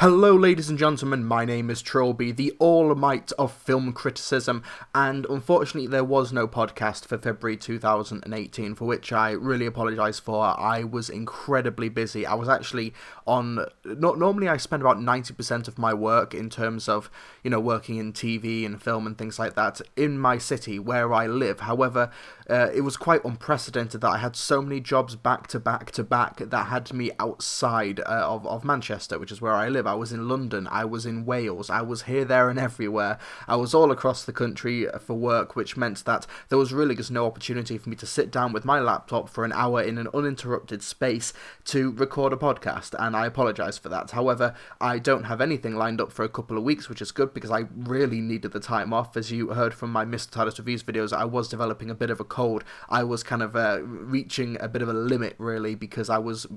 Hello ladies and gentlemen, my name is Trilbee, the all-might of film criticism, and unfortunately there was no podcast for February 2018, for which I really apologise for. I was incredibly busy. I was actually on... Normally I spend about 90% of my work in terms of, working in TV and film and things like that in my city where I live. However, it was quite unprecedented that I had so many jobs back to back to back that had me outside of Manchester, which is where I live. I was in London, I was in Wales, I was here, there and everywhere. I was all across the country for work, which meant that there was really just no opportunity for me to sit down with my laptop for an hour in an uninterrupted space to record a podcast, and I apologise for that. However, I don't have anything lined up for a couple of weeks, which is good because I really needed the time off. As you heard from my Mr. Titus Reviews videos, I was developing a bit of a cold. I was kind of reaching a bit of a limit, really, because I was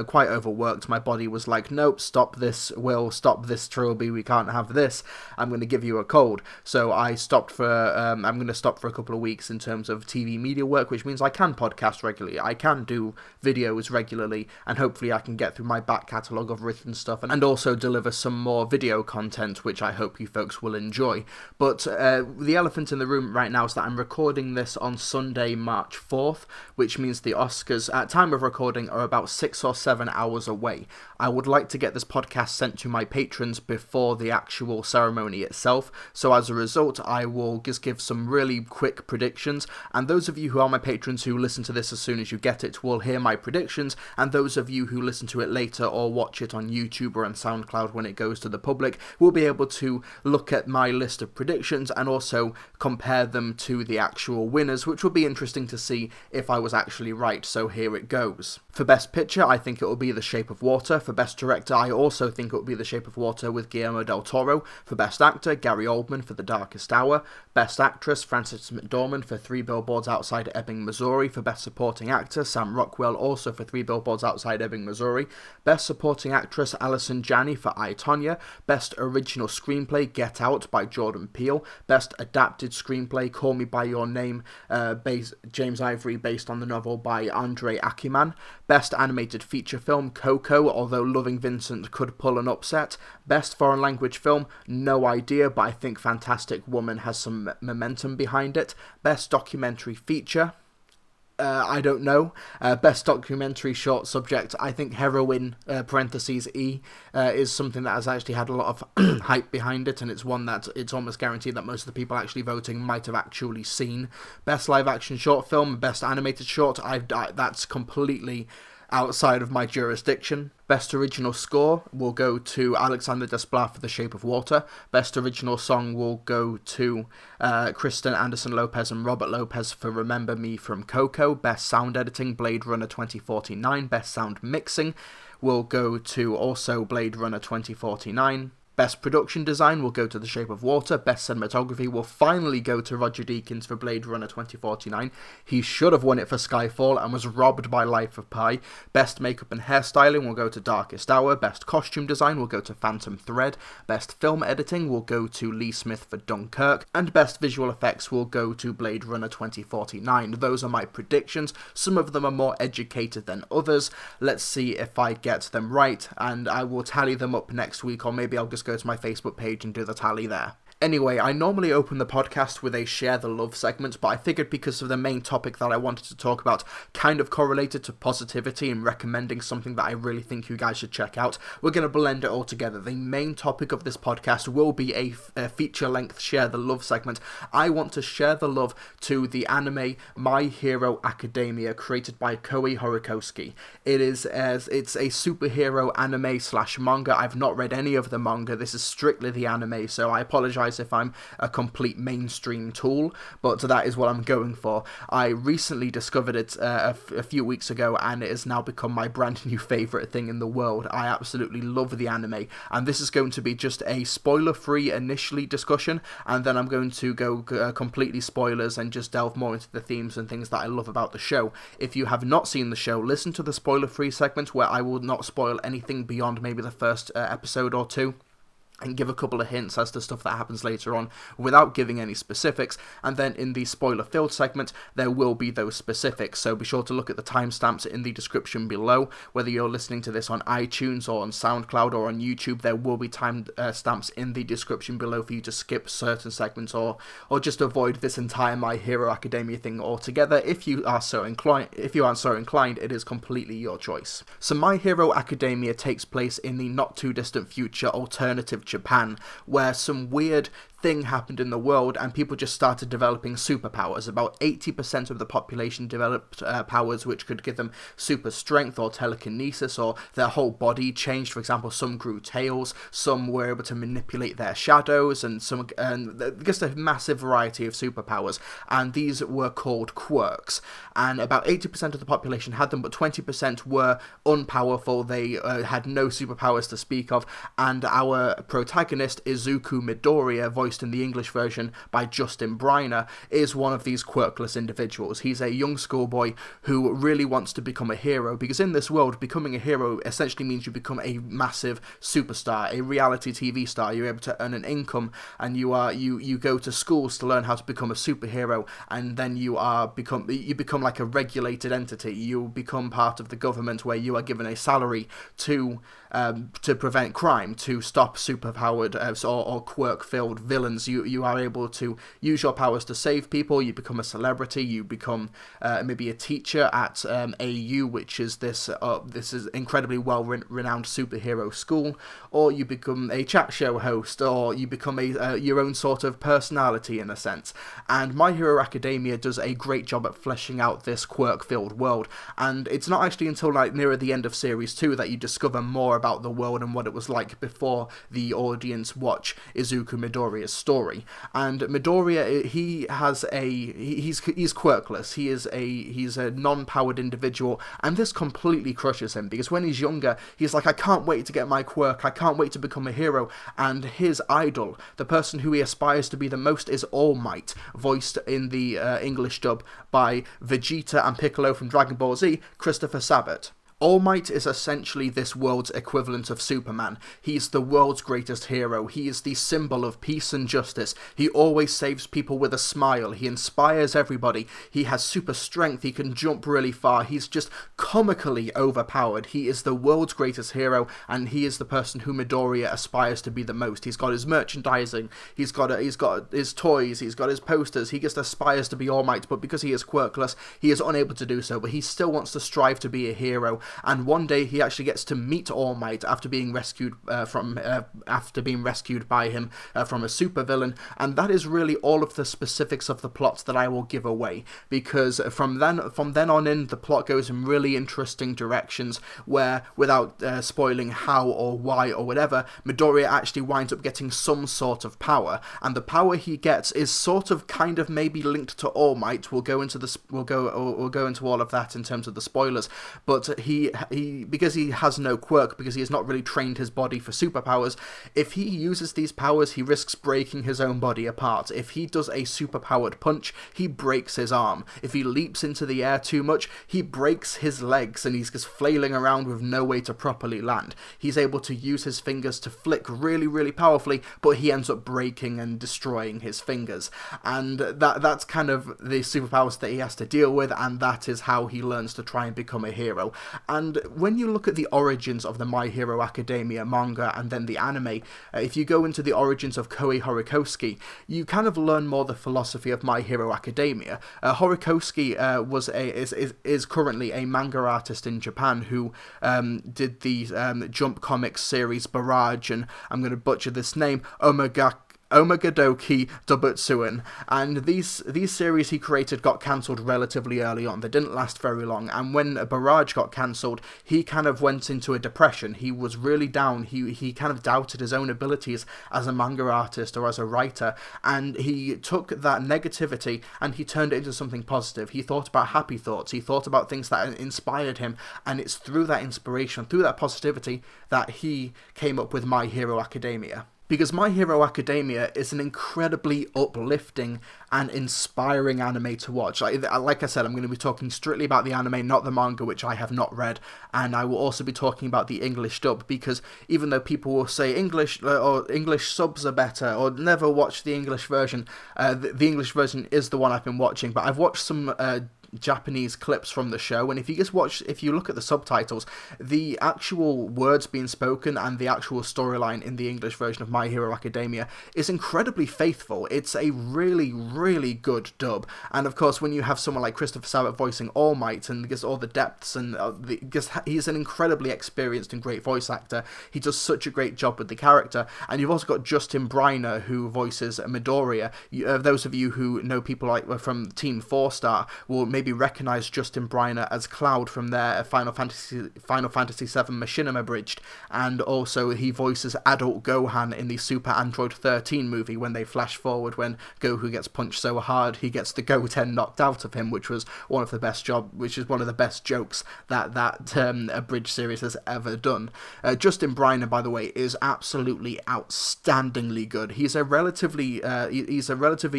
quite overworked. My body was like, nope, stop this, Will, stop this, Trilby, we can't have this. I'm going to give you a cold. So I stopped for, I'm going to stop for a couple of weeks in terms of TV media work, which means I can podcast regularly, I can do videos regularly, and hopefully I can get through my back catalogue of written stuff and also deliver some more video content, which I hope you folks will enjoy. But the elephant in the room right now is that I'm recording this on Sunday, March 4th, which means the Oscars, at time of recording, are about 6 or 7 hours away. I would like to get this podcast sent to my patrons before the actual ceremony itself, so as a result I will just give some really quick predictions, and those of you who are my patrons who listen to this as soon as you get it will hear my predictions, and those of you who listen to it later or watch it on YouTube or on SoundCloud when it goes to the public will be able to look at my list of predictions and also compare them to the actual winners, which will be interesting to see if I was actually right. So here it goes. For Best Picture, I think it will be The Shape of Water. For Best Director, I also think it will be The Shape of Water with Guillermo del Toro. For Best Actor, Gary Oldman for The Darkest Hour. Best Actress, Frances McDormand for Three Billboards Outside Ebbing, Missouri. For Best Supporting Actor, Sam Rockwell also for Three Billboards Outside Ebbing, Missouri. Best Supporting Actress, Alison Janney for I, Tonya. Best Original Screenplay, Get Out by Jordan Peele. Best Adapted Screenplay, Call Me By Your Name, James Ivory, based on the novel by Andre Aciman. Best Animated Feature Film, Coco, although Loving Vincent could pull an upset. Best Foreign Language Film, no idea, but I think Fantastic Woman has some momentum behind it. Best Documentary Feature, I don't know. Best Documentary Short Subject, I think Heroine, parentheses E, is something that has actually had a lot of hype behind it, and it's one that it's almost guaranteed that most of the people actually voting might have actually seen. Best Live Action Short Film, Best Animated Short, that's completely outside of my jurisdiction. Best Original Score will go to Alexander Desplat for The Shape of Water. Best Original Song will go to Kristen Anderson Lopez and Robert Lopez for Remember Me from Coco. Best Sound Editing, Blade Runner 2049. Best Sound Mixing will go to also Blade Runner 2049. Best Production Design will go to The Shape of Water. Best Cinematography will finally go to Roger Deakins for Blade Runner 2049. He should have won it for Skyfall and was robbed by Life of Pi. Best Makeup and Hairstyling will go to Darkest Hour. Best Costume Design will go to Phantom Thread. Best Film Editing will go to Lee Smith for Dunkirk. And Best Visual Effects will go to Blade Runner 2049. Those are my predictions. Some of them are more educated than others. Let's see if I get them right, and I will tally them up next week, or maybe I'll just go to my Facebook page and do the tally there. Anyway, I normally open the podcast with a Share the Love segment, but I figured because of the main topic that I wanted to talk about kind of correlated to positivity and recommending something that I really think you guys should check out, we're going to blend it all together. The main topic of this podcast will be a feature-length Share the Love segment. I want to share the love to the anime My Hero Academia, created by Koei Horikoshi. It's a superhero anime / manga. I've not read any of the manga. This is strictly the anime, so I apologize if I'm a complete mainstream tool, but that is what I'm going for. I recently discovered it a few weeks ago, and it has now become my brand new favourite thing in the world. I absolutely love the anime, and this is going to be just a spoiler-free initially discussion, and then I'm going to go completely spoilers and just delve more into the themes and things that I love about the show. If you have not seen the show, listen to the spoiler-free segment where I will not spoil anything beyond maybe the first episode or two. and give a couple of hints as to stuff that happens later on without giving any specifics, and then in the spoiler-filled segment there will be those specifics, so be sure to look at the timestamps in the description below. Whether you're listening to this on iTunes or on SoundCloud or on YouTube, there will be timestamps in the description below for you to skip certain segments or just avoid this entire My Hero Academia thing altogether. If you aren't so inclined, it is completely your choice. So My Hero Academia takes place in the not too distant future alternative Japan, where some weird thing happened in the world and people just started developing superpowers. About 80% of the population developed powers which could give them super strength or telekinesis, or their whole body changed. For example, some grew tails, some were able to manipulate their shadows, and just a massive variety of superpowers, and these were called quirks. And about 80% of the population had them, but 20% were unpowerful. They had no superpowers to speak of, and our protagonist, Izuku Midoriya, voiced in the English version by Justin Briner, is one of these quirkless individuals. He's a young schoolboy who really wants to become a hero, because in this world, becoming a hero essentially means you become a massive superstar, a reality TV star. You're able to earn an income, and you go to schools to learn how to become a superhero, and then you become like a regulated entity. You become part of the government, where you are given a salary to prevent crime, to stop superpowered or quirk-filled villains. You are able to use your powers to save people. You become a celebrity. You become maybe a teacher at AU, which is this is incredibly well-renowned superhero school, or you become a chat show host, or you become your own sort of personality in a sense. And My Hero Academia does a great job at fleshing out this quirk-filled world, and it's not actually until like nearer the end of Series 2 that you discover more about the world and what it was like before the audience watch Izuku Midoriya's story. And Midoriya, he's quirkless. He's a non-powered individual, and this completely crushes him, because when he's younger, he's like, I can't wait to get my quirk, I can't wait to become a hero. And his idol, the person who he aspires to be the most, is All Might, voiced in the English dub by Vegeta and Piccolo from Dragon Ball Z, Christopher Sabat. All Might is essentially this world's equivalent of Superman. He's the world's greatest hero. He is the symbol of peace and justice. He always saves people with a smile. He inspires everybody. He has super strength. He can jump really far. He's just comically overpowered. He is the world's greatest hero, and he is the person who Midoriya aspires to be the most. He's got his merchandising. He's got his toys. He's got his posters. He just aspires to be All Might, but because he is quirkless, he is unable to do so. But he still wants to strive to be a hero. And one day he actually gets to meet All Might after being rescued by him from a supervillain, and that is really all of the specifics of the plot that I will give away, because from then on in, the plot goes in really interesting directions, where, without spoiling how or why or whatever, Midoriya actually winds up getting some sort of power, and the power he gets is sort of kind of maybe linked to All Might. We'll go into all of that in terms of the spoilers, but he because he has no quirk, because he has not really trained his body for superpowers, if he uses these powers, he risks breaking his own body apart. If he does a superpowered punch, he breaks his arm. If he leaps into the air too much, he breaks his legs, and he's just flailing around with no way to properly land. He's able to use his fingers to flick really, really powerfully, but he ends up breaking and destroying his fingers. And that's kind of the superpowers that he has to deal with, and that is how he learns to try and become a hero. And when you look at the origins of the My Hero Academia manga and then the anime, if you go into the origins of Koei Horikoshi, you kind of learn more the philosophy of My Hero Academia. Horikoshi is currently a manga artist in Japan who did the Jump Comics series Barrage, and I'm going to butcher this name, Omagadoki Dobutsuen, and these series he created got cancelled relatively early on. They didn't last very long, and when Barrage got cancelled, he kind of went into a depression. He was really down. He kind of doubted his own abilities as a manga artist or as a writer, and he took that negativity and he turned it into something positive. He thought about happy thoughts. He thought about things that inspired him, and it's through that inspiration, through that positivity, that he came up with My Hero Academia. because My Hero Academia is an incredibly uplifting and inspiring anime to watch. Like I said, I'm going to be talking strictly about the anime, not the manga, which I have not read, and I will also be talking about the English dub, because even though people will say English or English subs are better, or never watch the English version, the English version is the one I've been watching, but I've watched some Japanese clips from the show, and if you look at the subtitles, the actual words being spoken and the actual storyline in the English version of My Hero Academia is incredibly faithful. It's a really, really good dub, and of course when you have someone like Christopher Sabat voicing All Might and gets all the depths, and because he's an incredibly experienced and great voice actor, he does such a great job with the character. And you've also got Justin Briner, who voices Midoriya. Those of you who know people like from Team 4-Star will maybe recognize Justin Briner as Cloud from their Final Fantasy VII Machinima Bridged, and also he voices adult Gohan in the Super Android 13 movie when they flash forward when Goku gets punched so hard he gets the Goten knocked out of him, which is one of the best jokes that Abridged series has ever done. Justin Briner, by the way, is absolutely outstandingly good. He's a relatively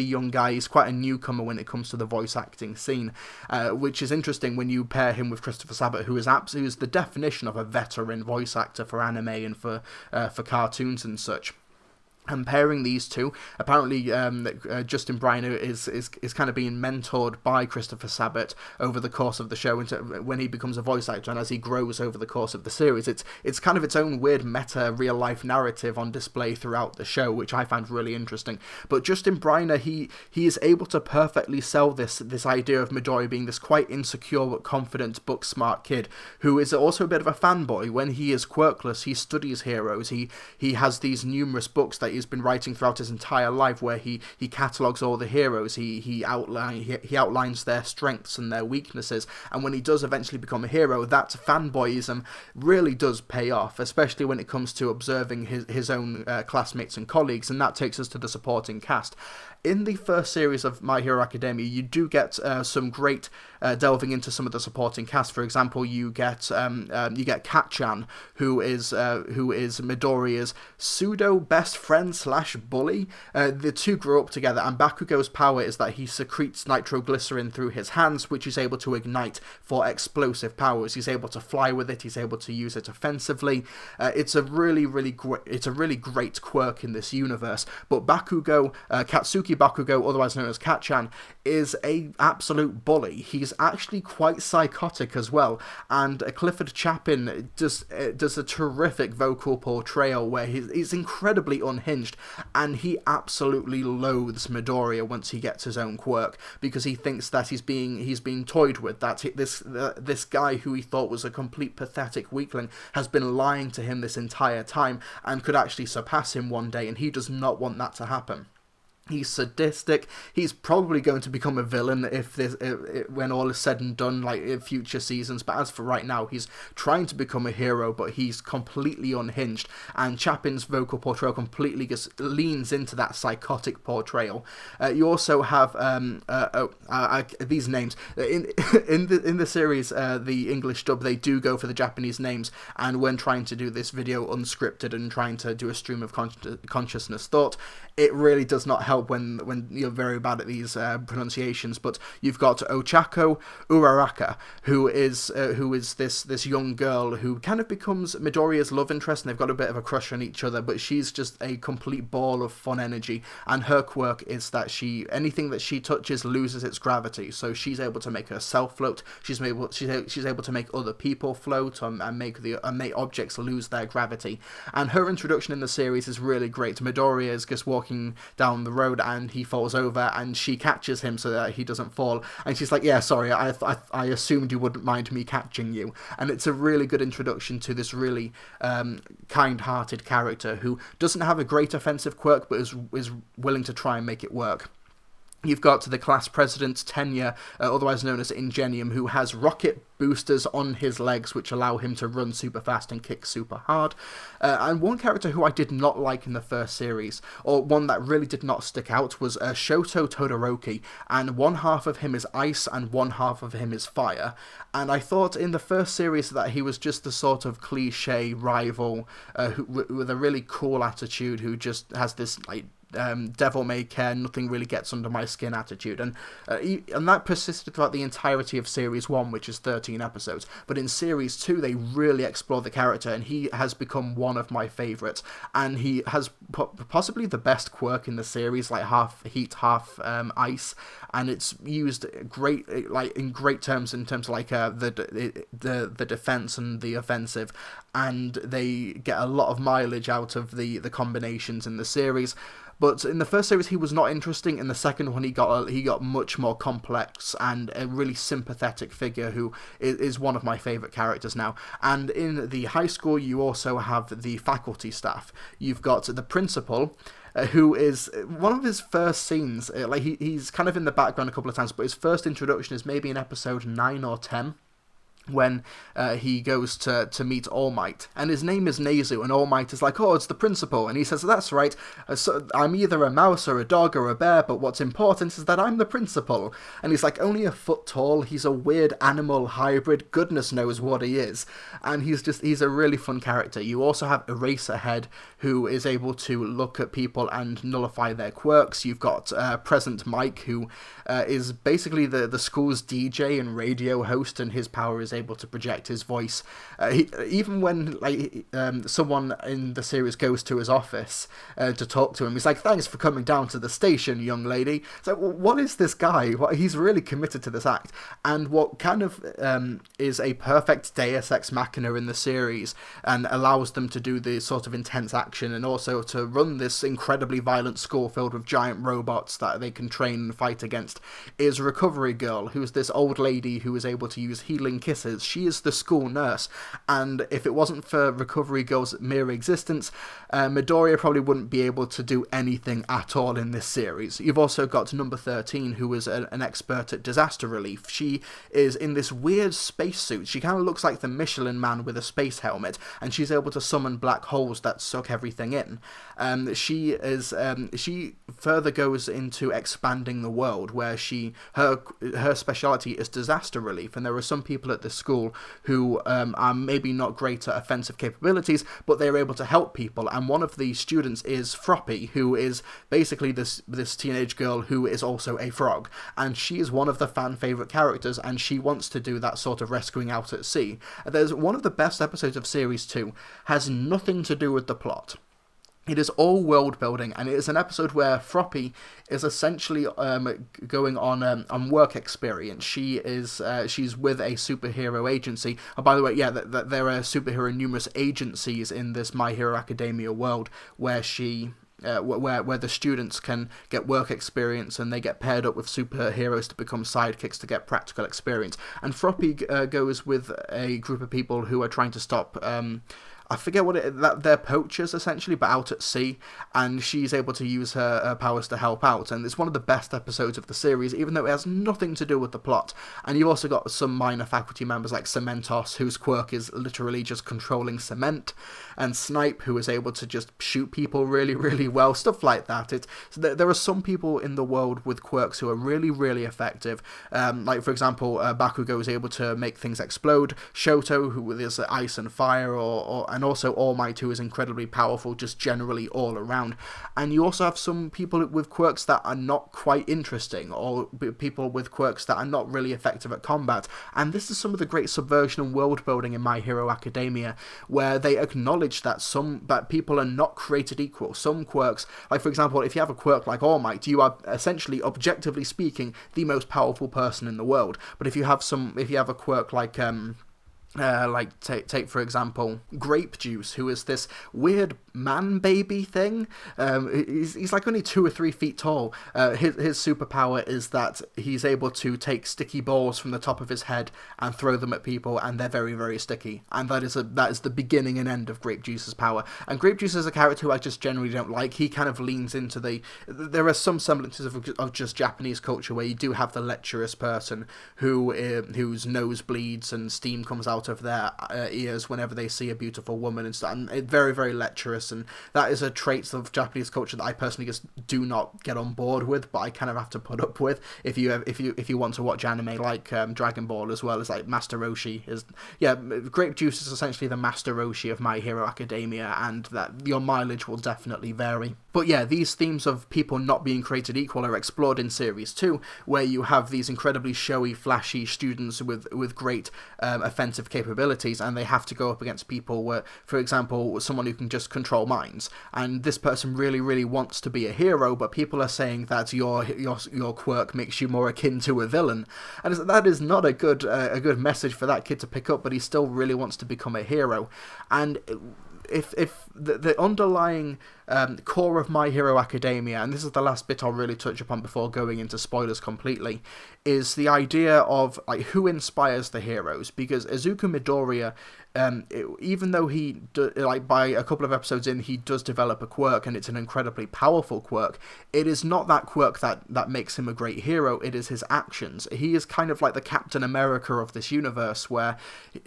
young guy. He's quite a newcomer when it comes to the voice acting scene, which is interesting when you pair him with Christopher Sabat, who is the definition of a veteran voice actor for anime and for cartoons and such. And pairing these two, apparently Justin Briner is kind of being mentored by Christopher Sabat over the course of the show when he becomes a voice actor, and as he grows over the course of the series. It's kind of its own weird meta real-life narrative on display throughout the show, which I find really interesting. But Justin Briner, he is able to perfectly sell this idea of Midori being this quite insecure but confident, book-smart kid who is also a bit of a fanboy. When he is quirkless, he studies heroes. He has these numerous books that he's been writing throughout his entire life, where he catalogues all the heroes, he outlines their strengths and their weaknesses, and when he does eventually become a hero, that fanboyism really does pay off, especially when it comes to observing his own classmates and colleagues. And that takes us to the supporting cast. In the first series of My Hero Academia, you do get some great delving into some of the supporting cast. For example, you get Katchan, who is Midoriya's pseudo best friend / bully. The two grow up together, and Bakugo's power is that he secretes nitroglycerin through his hands, which he's able to ignite for explosive powers. He's able to fly with it. He's able to use it offensively. It's a really great quirk in this universe. But Bakugo, Katsuki Bakugo, otherwise known as Katchan, is a absolute bully. He's actually quite psychotic as well, and Clifford Chapin does a terrific vocal portrayal where he's incredibly unhinged, and he absolutely loathes Midoriya once he gets his own quirk, because he thinks that he's being toyed with, that this guy who he thought was a complete pathetic weakling has been lying to him this entire time and could actually surpass him one day, and he does not want that to happen. He's sadistic. He's probably going to become a villain when all is said and done, like in future seasons. But as for right now, he's trying to become a hero, but he's completely unhinged. And Chapin's vocal portrayal completely just leans into that psychotic portrayal. You also have these names in the series. The English dub, they do go for the Japanese names, and when trying to do this video unscripted and trying to do a stream of consciousness thought, it really does not help when you're very bad at these pronunciations. But you've got Ochako Uraraka, who is this young girl who kind of becomes Midoriya's love interest, and they've got a bit of a crush on each other, but she's just a complete ball of fun energy, and her quirk is that anything that she touches loses its gravity, so she's able to make herself float, she's able to make other people float, and make objects lose their gravity. And her introduction in the series is really great. Midoriya is just walking down the road and he falls over, and she catches him so that he doesn't fall, and she's like, yeah, sorry, I assumed you wouldn't mind me catching you. And it's a really good introduction to this really kind-hearted character who doesn't have a great offensive quirk, but is willing to try and make it work. You've got the class president, Tenure, otherwise known as Ingenium, who has rocket boosters on his legs which allow him to run super fast and kick super hard. And one character who I did not like in the first series, or one that really did not stick out, was Shoto Todoroki, and one half of him is ice and one half of him is fire. And I thought in the first series that he was just the sort of cliche rival with a really cool attitude who just has this like devil may care, nothing really gets under my skin attitude, and that persisted throughout the entirety of series 1, which is 13 episodes. But in series 2 they really explore the character, and he has become one of my favourites, and he has possibly the best quirk in the series, like half heat, half ice, and it's used great, like in great terms, in terms of like the defense and the offensive, and they get a lot of mileage out of the combinations in the series. But in the first series he was not interesting. In the second one he got much more complex and a really sympathetic figure who is one of my favourite characters now. And in the high school you also have the faculty staff. You've got the principal, who is one of his first scenes, like he's kind of in the background a couple of times, but his first introduction is maybe in episode 9 or 10. When he goes to meet All Might, and his name is Nezu, and All Might is like, oh, it's the principal, and he says, that's right, so I'm either a mouse or a dog or a bear, but what's important is that I'm the principal. And he's like only a foot tall, he's a weird animal hybrid, goodness knows what he is, and he's a really fun character. You also have Eraserhead, who is able to look at people and nullify their quirks. You've got Present Mike, who is basically the school's DJ and radio host, and his power is able to project his voice. Even when someone in the series goes to his office to talk to him, he's like, thanks for coming down to the station, young lady. So what is this guy? He's really committed to this act. And what kind of is a perfect Deus Ex Machina in the series, and allows them to do the sort of intense action, and also to run this incredibly violent school filled with giant robots that they can train and fight against, is Recovery Girl, who's this old lady who is able to use healing kisses. She is the school nurse, and if it wasn't for Recovery Girl's mere existence, Midoriya probably wouldn't be able to do anything at all in this series. You've also got number 13, who is an expert at disaster relief. She is in this weird spacesuit. She kind of looks like the Michelin Man with a space helmet, and she's able to summon black holes that suck everything in. She further goes into expanding the world, where her speciality is disaster relief, and there are some people at the school who are maybe not great at offensive capabilities, but they're able to help people. And one of the students is Froppy, who is basically this teenage girl who is also a frog, and she is one of the fan favourite characters, and she wants to do that sort of rescuing out at sea. There's one of the best episodes of Series 2, has nothing to do with the plot. It is all world building, and it is an episode where Froppy is essentially going on work experience. She's with a superhero agency. Oh, by the way, yeah, there are superhero numerous agencies in this My Hero Academia world where where the students can get work experience, and they get paired up with superheroes to become sidekicks to get practical experience. And Froppy goes with a group of people who are trying to stop I forget that they're poachers essentially, but out at sea, and she's able to use her powers to help out, and it's one of the best episodes of the series, even though it has nothing to do with the plot. And you've also got some minor faculty members like Cementos, whose quirk is literally just controlling cement, and Snipe, who is able to just shoot people really, really well, stuff like that. So there are some people in the world with quirks who are really, really effective. Like, for example, Bakugo is able to make things explode, Shoto, who is ice and fire, and also All Might, who is incredibly powerful just generally all around. And you also have some people with quirks that are not quite interesting, or people with quirks that are not really effective at combat. And this is some of the great subversion and world building in My Hero Academia, where they acknowledge that people are not created equal. Some quirks, like for example, if you have a quirk like All Might, you are essentially, objectively speaking, the most powerful person in the world. But if you have a quirk like take for example Grape Juice, who is this weird man baby thing. He's like only 2 or 3 feet tall. His superpower is that he's able to take sticky balls from the top of his head and throw them at people, and they're very, very sticky. And that is the beginning and end of Grape Juice's power. And Grape Juice is a character who I just generally don't like. He kind of leans into there are some semblances of just Japanese culture where you do have the lecherous person whose nose bleeds and steam comes out of their ears whenever they see a beautiful woman and stuff. And it's very, very lecherous, and that is a trait of Japanese culture that I personally just do not get on board with, but I kind of have to put up with if you want to watch anime like Dragon Ball, as well as like Master Roshi is. Yeah, Grape Juice is essentially the Master Roshi of My Hero Academia, and that your mileage will definitely vary. But yeah, these themes of people not being created equal are explored in Series 2, where you have these incredibly showy, flashy students with great offensive capabilities, and they have to go up against people where, for example, someone who can just control minds. And this person really, really wants to be a hero, but people are saying that your quirk makes you more akin to a villain. And that is not a good message for that kid to pick up, but he still really wants to become a hero. And if the underlying core of My Hero Academia, and this is the last bit I'll really touch upon before going into spoilers completely, is the idea of like who inspires the heroes. Because Izuku Midoriya, even though by a couple of episodes in, he does develop a quirk, and it's an incredibly powerful quirk, it is not that quirk that makes him a great hero, it is his actions. He is kind of like the Captain America of this universe, where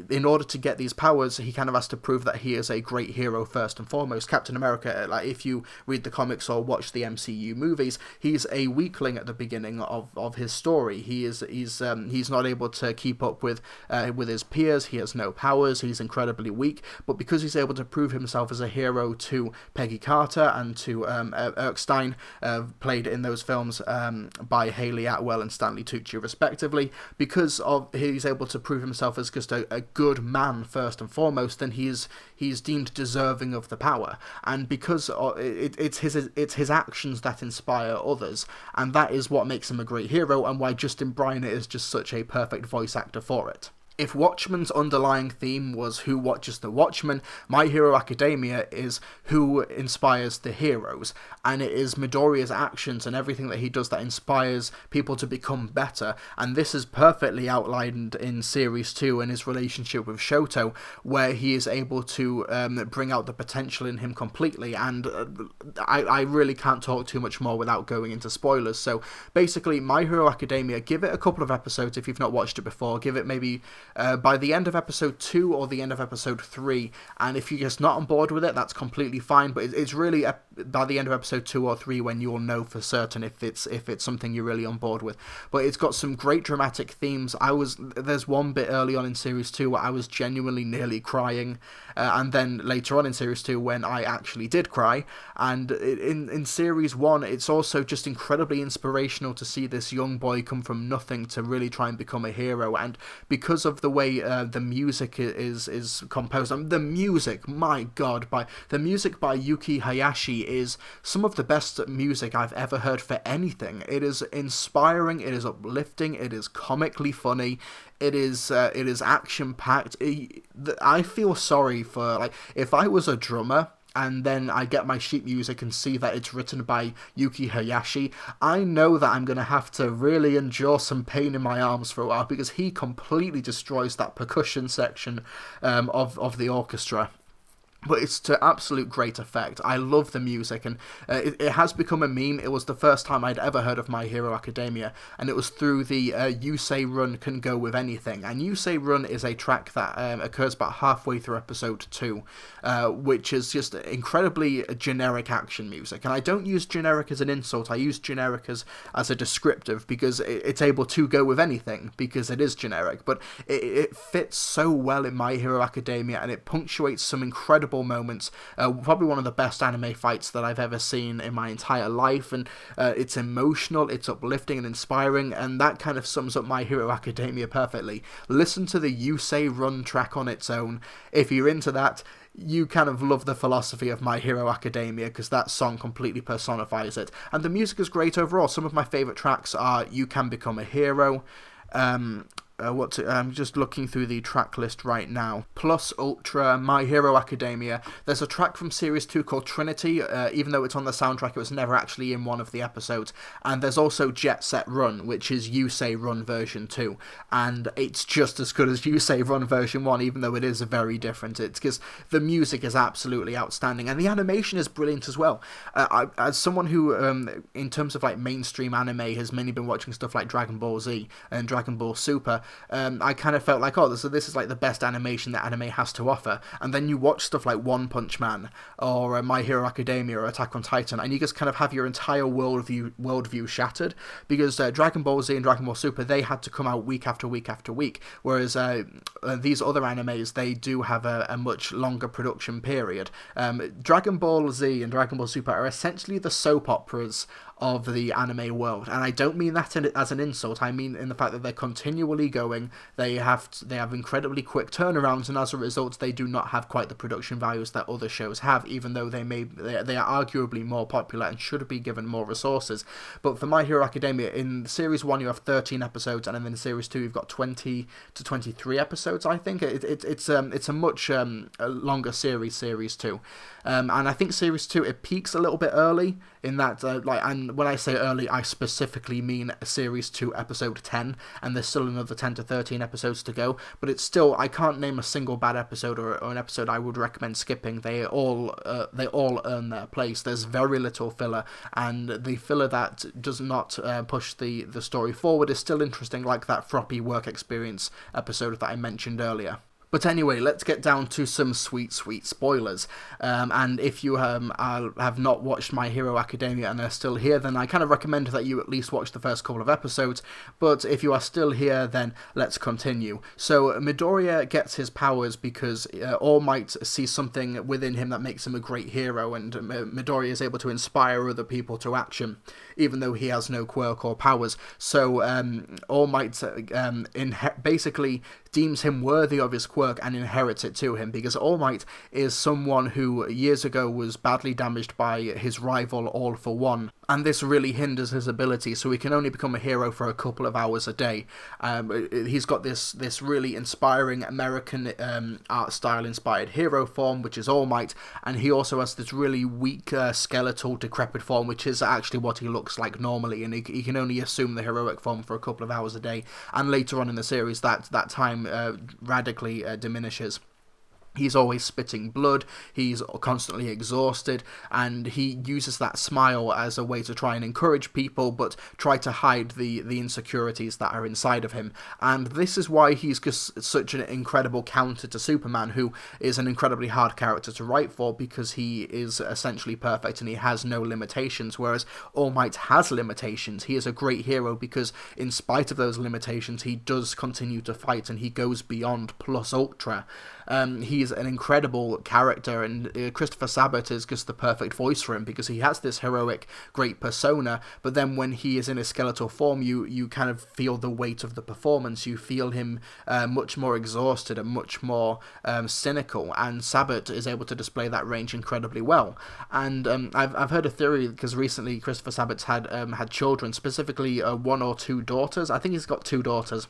in order to get these powers, he kind of has to prove that he is a great hero first and foremost. Captain America, like if you read the comics or watch the MCU movies, he's a weakling at the beginning of his story. He's not able to keep up with his peers. He has no powers. He's incredibly weak. But because he's able to prove himself as a hero to Peggy Carter and to Erskine, played in those films by Hayley Atwell and Stanley Tucci respectively, because of he's able to prove himself as just a good man first and foremost, then he's deemed deserving of the power. And because it's his actions that inspire others, and that is what makes him a great hero, and why Justin Briner is just such a perfect voice actor for it. If Watchmen's underlying theme was who watches the Watchmen, My Hero Academia is who inspires the heroes, and it is Midoriya's actions and everything that he does that inspires people to become better. And this is perfectly outlined in Series 2 and his relationship with Shoto, where he is able to bring out the potential in him completely. And I really can't talk too much more without going into spoilers. So basically, My Hero Academia, give it a couple of episodes if you've not watched it before. Give it maybe by the end of episode 2 or the end of episode 3, and if you're just not on board with it, that's completely fine, but it's really by the end of episode 2 or 3 when you'll know for certain if it's something you're really on board with. But it's got some great dramatic themes. There's one bit early on in Series 2 where I was genuinely nearly crying, and then later on in Series 2 when I actually did cry. And in Series 1, it's also just incredibly inspirational to see this young boy come from nothing to really try and become a hero. And because of the way the music is composed, the music, my god, the music by Yuki Hayashi is some of the best music I've ever heard for anything. It is inspiring, it is uplifting, it is comically funny, it is action packed. I feel sorry for, like, if I was a drummer and then I get my sheet music and see that it's written by Yuki Hayashi, I know that I'm going to have to really endure some pain in my arms for a while, because he completely destroys that percussion section of the orchestra. But it's to absolute great effect. I love the music, and it has become a meme. It was the first time I'd ever heard of My Hero Academia, and it was through the You Say Run Can Go With Anything. And You Say Run is a track that occurs about halfway through episode 2, which is just incredibly generic action music. And I don't use generic as an insult, I use generic as a descriptive, because it's able to go with anything, because it is generic. But it fits so well in My Hero Academia, and it punctuates some incredible moments. Probably one of the best anime fights that I've ever seen in my entire life, and it's emotional, it's uplifting and inspiring, and that kind of sums up My Hero Academia perfectly. Listen to the You Say Run track on its own. If you're into that, you kind of love the philosophy of My Hero Academia, because that song completely personifies it. And the music is great overall. Some of my favourite tracks are You Can Become a Hero, I'm just looking through the track list right now. Plus Ultra, My Hero Academia. There's a track from Series 2 called Trinity, even though it's on the soundtrack, it was never actually in one of the episodes. And there's also Jet Set Run, which is You Say Run version 2. And it's just as good as You Say Run version 1, even though it is very different. It's because the music is absolutely outstanding, and the animation is brilliant as well. As someone who, in terms of like mainstream anime, has mainly been watching stuff like Dragon Ball Z and Dragon Ball Super, I kind of felt like, oh, so this is like the best animation that anime has to offer. And then you watch stuff like One Punch Man or My Hero Academia or Attack on Titan, and you just kind of have your entire worldview shattered, because Dragon Ball Z and Dragon Ball Super, they had to come out week after week after week, whereas these other animes, they do have a much longer production period. Dragon Ball Z and Dragon Ball Super are essentially the soap operas of the anime world, and I don't mean that as an insult. I mean in the fact that they're continually going. They have incredibly quick turnarounds, and as a result, they do not have quite the production values that other shows have, even though they are arguably more popular and should be given more resources. But for My Hero Academia, in Series 1 you have 13 episodes, and then in Series 2 you've got 20 to 23 episodes, I think. It's a much longer series 2. And I think Series 2, it peaks a little bit early, in that, and when I say early, I specifically mean Series 2, Episode 10, and there's still another 10 to 13 episodes to go, but it's still, I can't name a single bad episode or an episode I would recommend skipping. They all earn their place. There's very little filler, and the filler that does not push the story forward is still interesting, like that Froppy Work Experience episode that I mentioned earlier. But anyway, let's get down to some sweet spoilers. And if you have not watched My Hero Academia and are still here, then I kind of recommend that you at least watch the first couple of episodes. But if you are still here, then let's continue. So Midoriya gets his powers because All Might sees something within him that makes him a great hero, and Midoriya is able to inspire other people to action, even though he has no quirk or powers. So All Might basically deems him worthy of his quirk and inherits it to him, because All Might is someone who years ago was badly damaged by his rival All For One, and this really hinders his ability, so he can only become a hero for a couple of hours a day. He's got this really inspiring American art style inspired hero form, which is All Might, and he also has this really weak skeletal decrepit form, which is actually what he looks like normally, and he can only assume the heroic form for a couple of hours a day, and later on in the series that time radically diminishes. He's always spitting blood, he's constantly exhausted, and he uses that smile as a way to try and encourage people, but try to hide the insecurities that are inside of him. And this is why he's just such an incredible counter to Superman, who is an incredibly hard character to write for, because he is essentially perfect and he has no limitations, whereas All Might has limitations. He is a great hero because in spite of those limitations, he does continue to fight, and he goes beyond plus ultra. He's an incredible character, and Christopher Sabat is just the perfect voice for him, because he has this heroic, great persona, but then when he is in his skeletal form, you kind of feel the weight of the performance. You feel him much more exhausted and much more cynical, and Sabat is able to display that range incredibly well. And I've heard a theory, because recently Christopher Sabat's had children, specifically 1 or 2 daughters. I think he's got 2 daughters.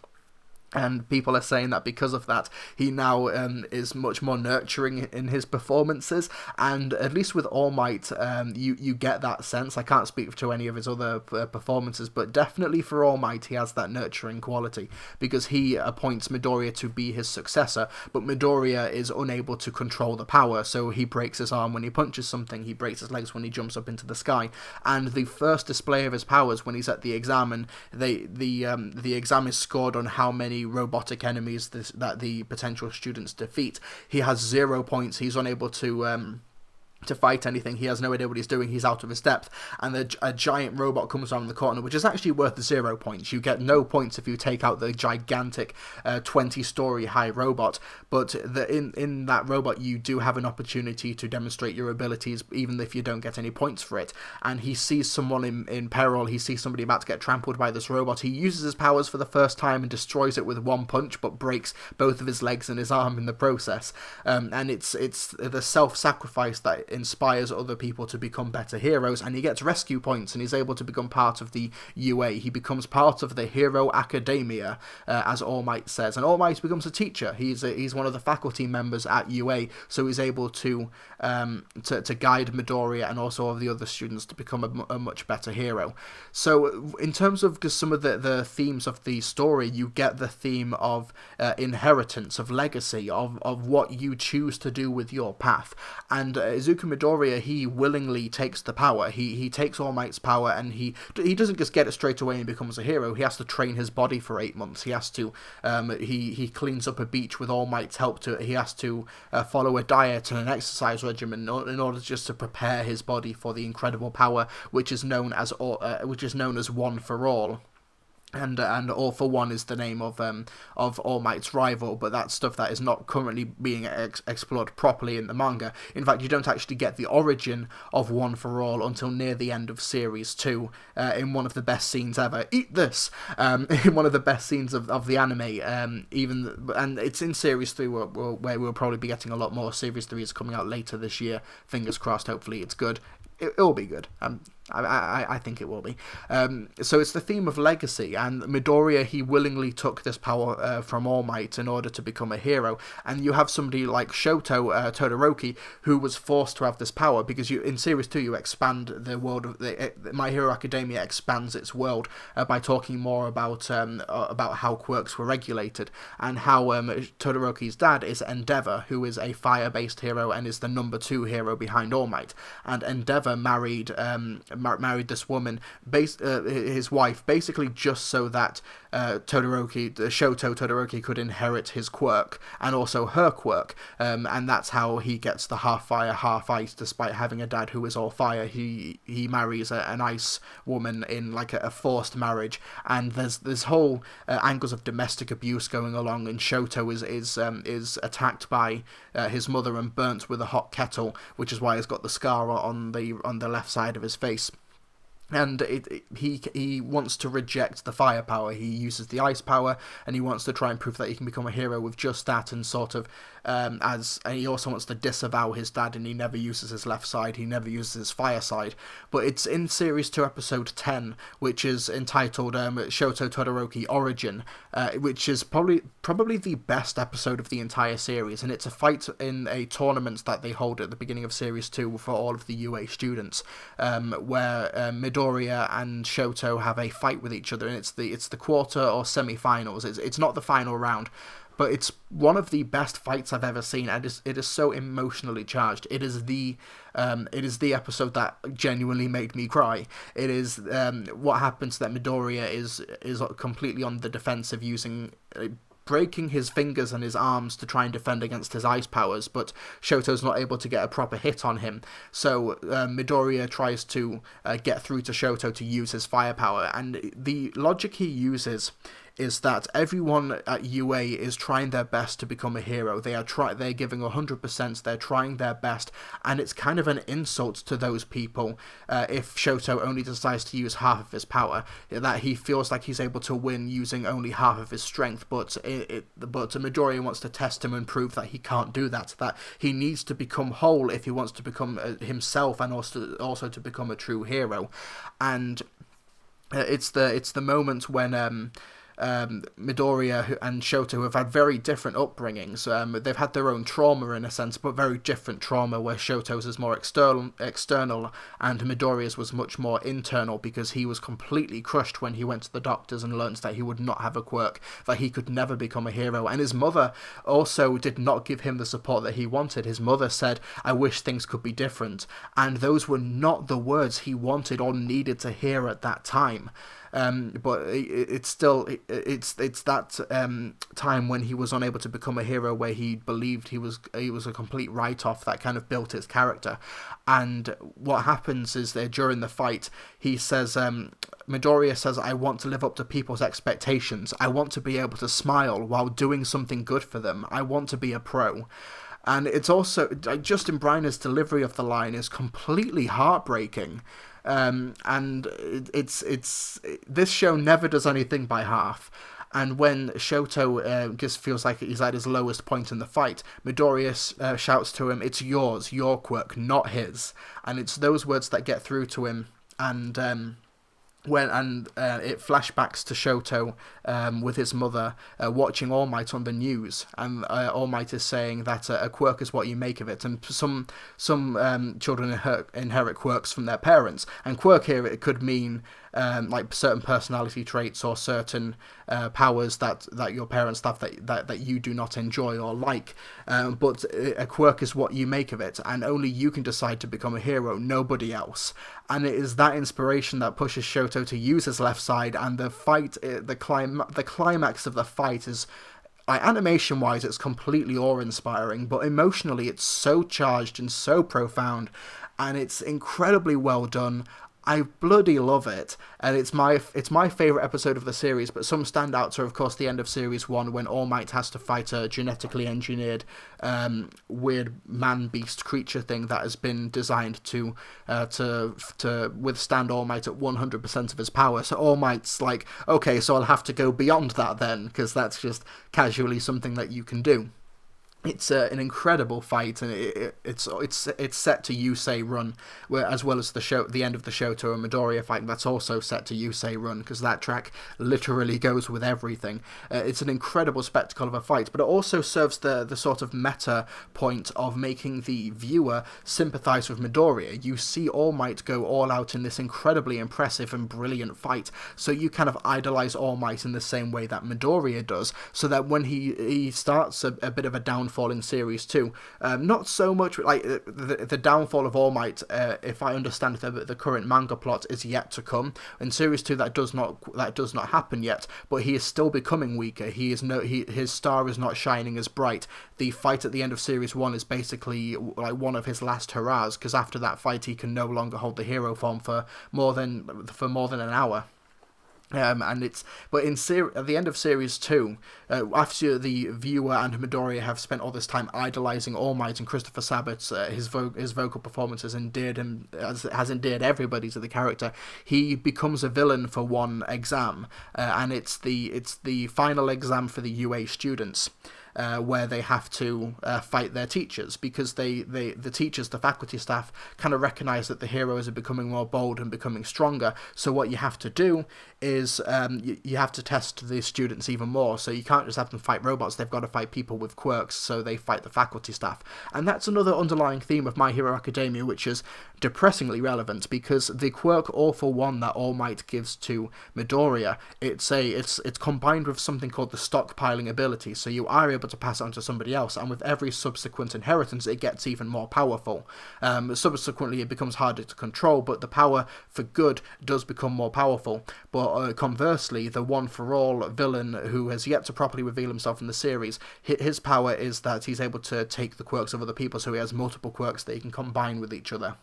And people are saying that because of that, he now is much more nurturing in his performances. And at least with All Might, you get that sense. I can't speak to any of his other performances, but definitely for All Might, he has that nurturing quality, because he appoints Midoriya to be his successor, but Midoriya is unable to control the power, so he breaks his arm when he punches something, he breaks his legs when he jumps up into the sky. And the first display of his powers, when he's at the exam, and the exam is scored on how many robotic enemies that the potential students defeat, he has 0 points. He's unable to fight anything. He has no idea what he's doing. He's out of his depth, and a giant robot comes around the corner, which is actually worth 0 points. You get no points if you take out the gigantic 20-story high robot, but in that robot you do have an opportunity to demonstrate your abilities, even if you don't get any points for it. And he sees someone in peril. He sees somebody about to get trampled by this robot. He uses his powers for the first time and destroys it with 1 punch, but breaks both of his legs and his arm in the process. And it's the self-sacrifice that inspires other people to become better heroes, and he gets rescue points, and he's able to become part of the UA. He becomes part of the Hero Academia, as All Might says, and All Might becomes a teacher. He's one of the faculty members at UA, so he's able to guide Midoriya and also all the other students to become a much better hero. So in terms of just some of the themes of the story, you get the theme of inheritance, of legacy, of what you choose to do with your path. And Izuku Midoriya, he willingly takes the power. He takes All Might's power, and he doesn't just get it straight away and becomes a hero. He has to train his body for 8 months. He has to he cleans up a beach with All Might's help. He has to follow a diet and an exercise regimen in order just to prepare his body for the incredible power which is known as One for All. And All for One is the name of All Might's rival, but that's stuff that is not currently being explored properly in the manga. In fact, you don't actually get the origin of One for All until near the end of Series 2, in one of the best scenes ever. Eat this! In one of the best scenes of the anime, and it's in Series 3 where we'll probably be getting a lot more. Series 3 is coming out later this year. Fingers crossed, hopefully it's good. It'll be good. I think it will be. So it's the theme of legacy, and Midoriya, he willingly took this power from All Might in order to become a hero. And you have somebody like Shoto Todoroki, who was forced to have this power because in Series 2 you expand the world of My Hero Academia expands its world by talking more about how quirks were regulated, and how Todoroki's dad is Endeavor, who is a fire-based hero and is the number 2 hero behind All Might. And Endeavor married this woman, his wife, basically just so that Shoto Todoroki could inherit his quirk and also her quirk, and that's how he gets the half fire, half ice. Despite having a dad who is all fire, he marries an ice woman in like a forced marriage, and there's whole angles of domestic abuse going along, and Shoto is attacked by his mother and burnt with a hot kettle, which is why he's got the scar on the left side of his face. And he wants to reject the firepower. He uses the ice power, and he wants to try and prove that he can become a hero with just that, and sort of and he also wants to disavow his dad, and he never uses his left side, he never uses his fire side. But it's in Series 2 episode 10, which is entitled Shoto Todoroki Origin, which is probably the best episode of the entire series, and it's a fight in a tournament that they hold at the beginning of Series 2 for all of the UA students, where Midoriya and Shoto have a fight with each other, and it's the quarter or semi-finals. It's not the final round, but it's one of the best fights I've ever seen, and it is so emotionally charged. It is the episode that genuinely made me cry. It is what happens that Midoriya is completely on the defensive, using breaking his fingers and his arms to try and defend against his ice powers, but Shoto's not able to get a proper hit on him. So Midoriya tries to get through to Shoto to use his firepower, and the logic he uses is that everyone at UA is trying their best to become a hero. They're giving 100%, they're trying their best, and it's kind of an insult to those people if Shoto only decides to use half of his power, that he feels like he's able to win using only half of his strength, but Midoriya wants to test him and prove that he can't do that he needs to become whole if he wants to become himself, and also to become a true hero. And it's the moment when Midoriya and Shoto have had very different upbringings. They've had their own trauma in a sense, but very different trauma, where Shoto's is more external and Midoriya's was much more internal, because he was completely crushed when he went to the doctors and learned that he would not have a quirk, that he could never become a hero. And his mother also did not give him the support that he wanted. His mother said, "I wish things could be different," and those were not the words he wanted or needed to hear at that time. But it's that time when he was unable to become a hero, where he believed he was a complete write-off, that kind of built his character. And what happens is that during the fight, he says, Midoriya says, "I want to live up to people's expectations. I want to be able to smile while doing something good for them. I want to be a pro." And it's also, Justin Briner's delivery of the line is completely heartbreaking. And it's this show never does anything by half. And when Shoto just feels like he's at his lowest point in the fight, Midoriya shouts to him, "It's yours, your quirk, not his." And it's those words that get through to him. And it flashbacks to Shoto with his mother watching All Might on the news, and All Might is saying that a quirk is what you make of it, and some children inherit quirks from their parents, and quirk here, it could mean like certain personality traits or certain powers that your parents have that you do not enjoy or like, but a quirk is what you make of it, and only you can decide to become a hero, nobody else. And it is that inspiration that pushes Shoto to use his left side, and the fight, the climax of the fight is, animation-wise, it's completely awe-inspiring, but emotionally it's so charged and so profound, and it's incredibly well done. I bloody love it, and it's my favourite episode of the series, but some standouts are, of course, the end of Series 1, when All Might has to fight a genetically engineered weird man-beast creature thing that has been designed to withstand All Might at 100% of his power. So All Might's like, okay, so I'll have to go beyond that then, because that's just casually something that you can do. It's an incredible fight, and it's set to Yusei Run, as well as the end of the Shoto and Midoriya fight. That's also set to Yusei Run, because that track literally goes with everything. It's an incredible spectacle of a fight, but it also serves the sort of meta point of making the viewer sympathize with Midoriya. You see All Might go all out in this incredibly impressive and brilliant fight, so you kind of idolize All Might in the same way that Midoriya does, so that when he starts a bit of a downfall in Series 2, not so much like the downfall of All Might, if I understand the current manga plot, is yet to come. In Series 2 that does not happen yet, but he is still becoming weaker. His star is not shining as bright. The fight at the end of Series 1 is basically like one of his last hurrahs, because after that fight he can no longer hold the hero form for more than an hour. At the end of Series 2, after the viewer and Midoriya have spent all this time idolizing All Might, and Christopher Sabat's his vocal performance has endeared everybody to the character, he becomes a villain for one exam, and it's the final exam for the UA students. Where they have to fight their teachers, because the teachers, the faculty staff, kind of recognize that the heroes are becoming more bold and becoming stronger. So what you have to do is you have to test the students even more. So you can't just have them fight robots, they've got to fight people with quirks, so they fight the faculty staff. And that's another underlying theme of My Hero Academia, which is depressingly relevant, because the quirk All for One that All Might gives to Midoriya, it's combined with something called the stockpiling ability, so you are able to pass it on to somebody else, and with every subsequent inheritance it gets even more powerful. Subsequently it becomes harder to control, but the power for good does become more powerful. But conversely, the One for All villain, who has yet to properly reveal himself in the series, his power is that he's able to take the quirks of other people, so he has multiple quirks that he can combine with each other.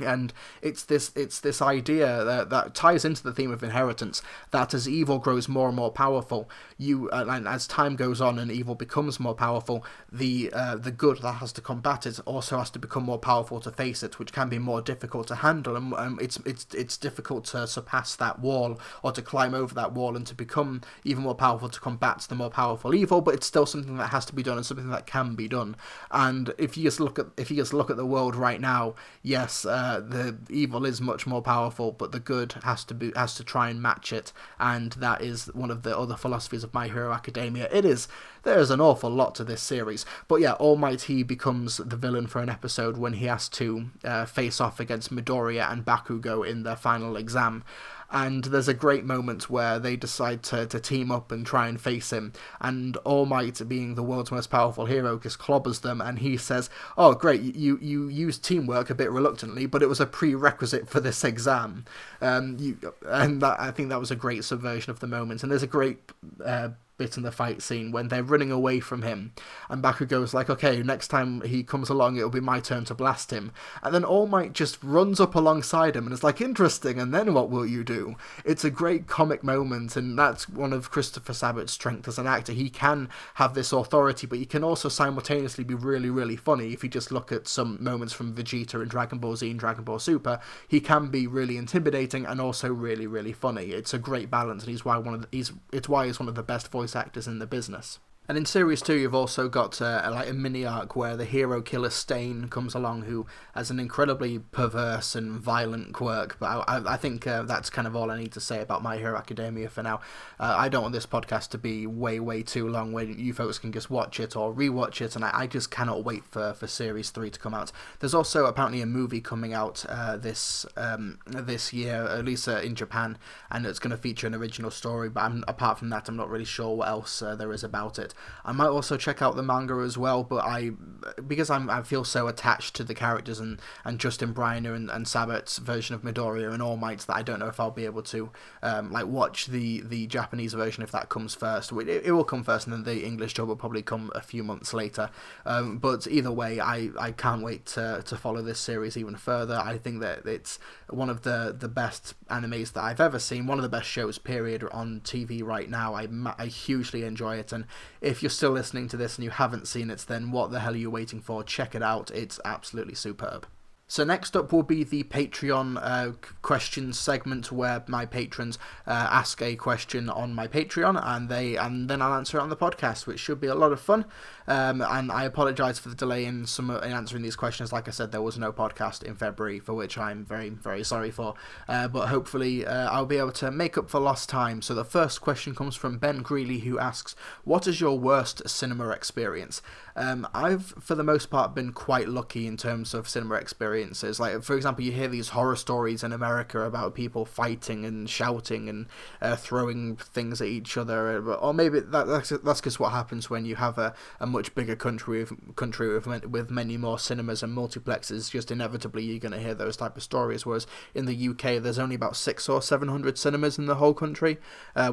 And it's this idea that ties into the theme of inheritance, that as evil grows more and more powerful, and as time goes on and evil becomes more powerful, the good that has to combat it also has to become more powerful to face it, which can be more difficult to handle, and it's difficult to surpass that wall, or to climb over that wall and to become even more powerful to combat the more powerful evil. But it's still something that has to be done, and something that can be done. And if you just look at the world right now, yes, the evil is much more powerful, but the good has to try and match it, and that is one of the other philosophies of My Hero Academia. There's an awful lot to this series, but yeah, All Might, he becomes the villain for an episode when he has to face off against Midoriya and Bakugo in their final exam. And there's a great moment where they decide to team up and try and face him, and All Might, being the world's most powerful hero, just clobbers them, and he says, "Oh great, you used teamwork a bit reluctantly, but it was a prerequisite for this exam." I think that was a great subversion of the moment, and there's a great bit in the fight scene when they're running away from him, and Baku goes like, okay, next time he comes along it'll be my turn to blast him, and then All Might just runs up alongside him and is like, interesting, and then what will you do? It's a great comic moment, and that's one of Christopher Sabat's strengths as an actor. He can have this authority, but he can also simultaneously be really, really funny. If you just look at some moments from Vegeta in Dragon Ball Z and Dragon Ball Super, he can be really intimidating and also really, really funny. It's a great balance, and it's why he's one of the best voice actors in the business. And in Series 2, you've also got a mini arc where the hero killer Stain comes along, who has an incredibly perverse and violent quirk. But I think that's kind of all I need to say about My Hero Academia for now. I don't want this podcast to be way, way too long where you folks can just watch it or rewatch it, and I just cannot wait for Series 3 to come out. There's also apparently a movie coming out this year, at least in Japan, and it's going to feature an original story, but apart from that, I'm not really sure what else there is about it. I might also check out the manga as well, but because I feel so attached to the characters and Justin Briner and Sabat's version of Midoriya and All Might that I don't know if I'll be able to watch the Japanese version if that comes first. It will come first, and then the English dub will probably come a few months later. But either way, I can't wait to follow this series even further. I think that it's one of the best animes that I've ever seen, one of the best shows, period, on TV right now. I hugely enjoy it, and if you're still listening to this and you haven't seen it, then what the hell are you waiting for? Check it out. It's absolutely superb. So next up will be the Patreon questions segment, where my patrons ask a question on my Patreon, and then I'll answer it on the podcast, which should be a lot of fun. And I apologise for the delay in answering these questions. Like I said, there was no podcast in February, for which I'm very, very sorry for. But hopefully I'll be able to make up for lost time. So the first question comes from Ben Greeley, who asks, what is your worst cinema experience? I've, for the most part, been quite lucky in terms of cinema experiences. Like, for example, you hear these horror stories in America about people fighting and shouting and throwing things at each other, or maybe that's just what happens when you have a much bigger country with many more cinemas and multiplexes. Just inevitably you're going to hear those type of stories, whereas in the UK there's only about 600 or 700 cinemas in the whole country,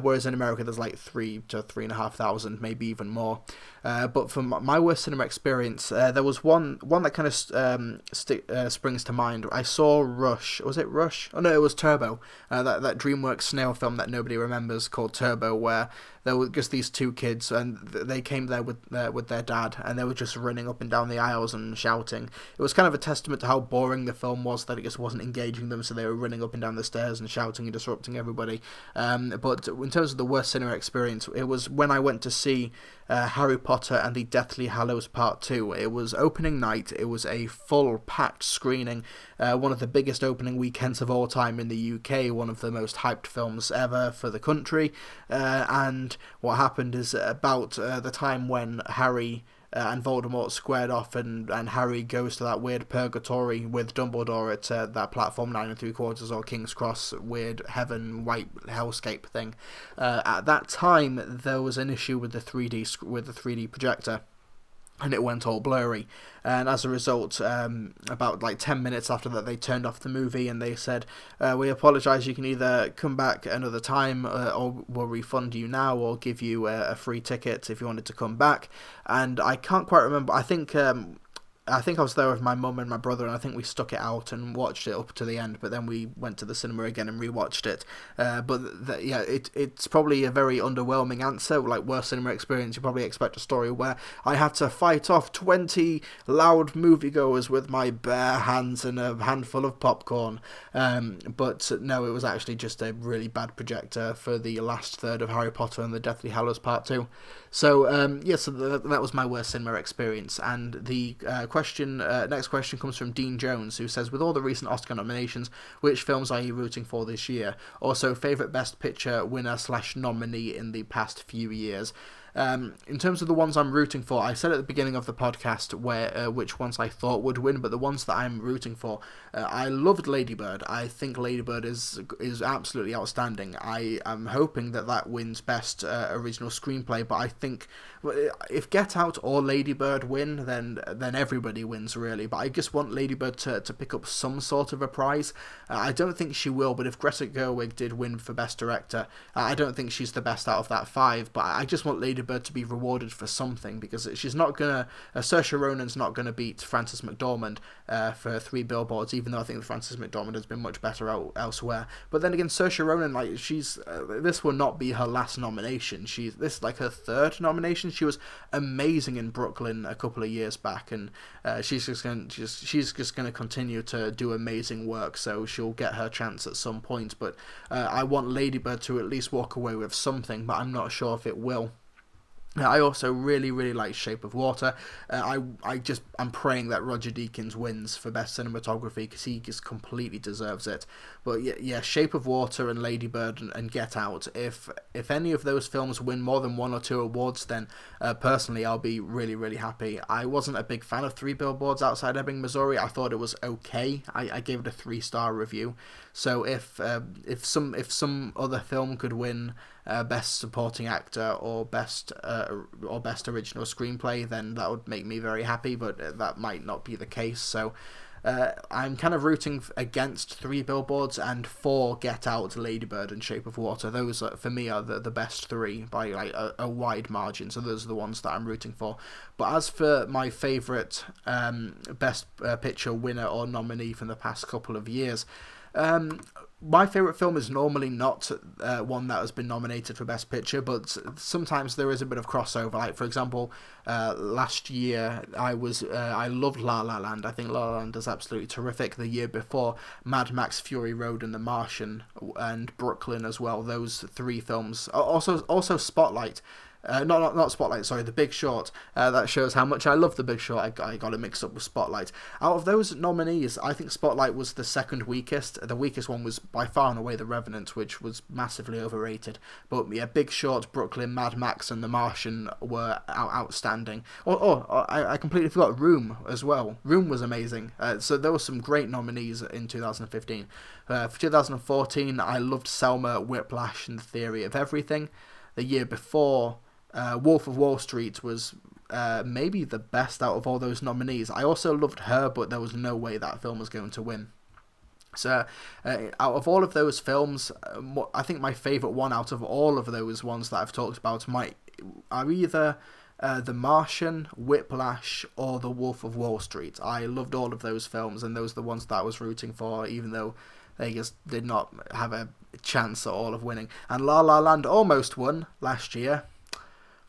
whereas in America there's like 3,000 to 3,500, maybe even more. But for my worst cinema experience, there was one that kind of springs to mind. I saw Rush. Was it Rush? Oh no, it was Turbo. That DreamWorks snail film that nobody remembers, called Turbo, where there were just these two kids, and they came there with their dad, and they were just running up and down the aisles and shouting. It was kind of a testament to how boring the film was, that it just wasn't engaging them, so they were running up and down the stairs and shouting and disrupting everybody. But in terms of the worst cinema experience, it was when I went to see Harry Potter and the Deathly Hallows Part 2. It was opening night. It was a full packed screening, one of the biggest opening weekends of all time in the UK, one of the most hyped films ever for the country, and what happened is about the time when Harry and Voldemort squared off, and Harry goes to that weird purgatory with Dumbledore at that platform 9 3/4 or King's Cross weird heaven white hellscape thing. At that time there was an issue with the 3D projector, and it went all blurry, and as a result, about like 10 minutes after that, they turned off the movie, and they said, we apologise, you can either come back another time, or we'll refund you now, or give you a free ticket if you wanted to come back. And I can't quite remember, I think I was there with my mum and my brother, and I think we stuck it out and watched it up to the end, but then we went to the cinema again and rewatched it. It's probably a very underwhelming answer. Like, worst cinema experience, you probably expect a story where I had to fight off 20 loud moviegoers with my bare hands and a handful of popcorn. But no, it was actually just a really bad projector for the last third of Harry Potter and the Deathly Hallows Part 2. So, so that was my worst cinema experience. And the next question comes from Dean Jones, who says, with all the recent Oscar nominations, which films are you rooting for this year? Also, favourite Best Picture winner / nominee in the past few years. In terms of the ones I'm rooting for, I said at the beginning of the podcast which ones I thought would win, but the ones that I'm rooting for, I loved Lady Bird. I think Lady Bird is absolutely outstanding. I am hoping that wins Best Original Screenplay, but I think if Get Out or Lady Bird win, then everybody wins, really. But I just want Lady Bird to pick up some sort of a prize. I don't think she will, but if Greta Gerwig did win for Best Director, I don't think she's the best out of that 5, but I just want Lady Bird to be rewarded for something, because she's not gonna, Saoirse Ronan's not gonna beat Frances McDormand for 3 Billboards, even though I think Frances McDormand has been much better elsewhere. But then again, Saoirse Ronan, like, this will not be her last nomination. This is like her 3rd nomination. She was amazing in Brooklyn a couple of years back, and she's just gonna continue to do amazing work. So she'll get her chance at some point. But I want Lady Bird to at least walk away with something, but I'm not sure if it will. I also really, really like Shape of Water. I'm praying that Roger Deakins wins for Best Cinematography, because he just completely deserves it. But yeah, Shape of Water and Lady Bird and Get Out. If any of those films win more than 1 or 2 awards, then personally I'll be really, really happy. I wasn't a big fan of 3 Billboards Outside Ebbing, Missouri. I thought it was okay. I gave it a 3-star review. So if some other film could win Best Supporting Actor or Best Original Screenplay, then that would make me very happy, but that might not be the case. So I'm kind of rooting against 3 Billboards and for Get Out, Lady Bird and Shape of Water. Those for me are the best 3 by like a wide margin, so those are the ones that I'm rooting for. But as for my favourite Best Picture winner or nominee from the past couple of years, my favourite film is normally not one that has been nominated for Best Picture, but sometimes there is a bit of crossover. Like, for example, last year I loved La La Land. I think La La Land is absolutely terrific. The year before, Mad Max Fury Road and The Martian and Brooklyn as well. Those 3 films. Also Spotlight. Not Spotlight, sorry, The Big Short. That shows how much I love The Big Short. I got it mixed up with Spotlight. Out of those nominees, I think Spotlight was the second weakest. The weakest one was by far and away The Revenant, which was massively overrated. But yeah, Big Short, Brooklyn, Mad Max, and The Martian were outstanding. I completely forgot Room as well. Room was amazing. So there were some great nominees in 2015. For 2014, I loved Selma, Whiplash, and The Theory of Everything. The year before, Wolf of Wall Street was maybe the best out of all those nominees. I also loved Her, but there was no way that film was going to win. So, out of all of those films, I think my favourite one out of all of those ones that I've talked about are either The Martian, Whiplash, or The Wolf of Wall Street. I loved all of those films, and those are the ones that I was rooting for, even though they just did not have a chance at all of winning. And La La Land almost won last year.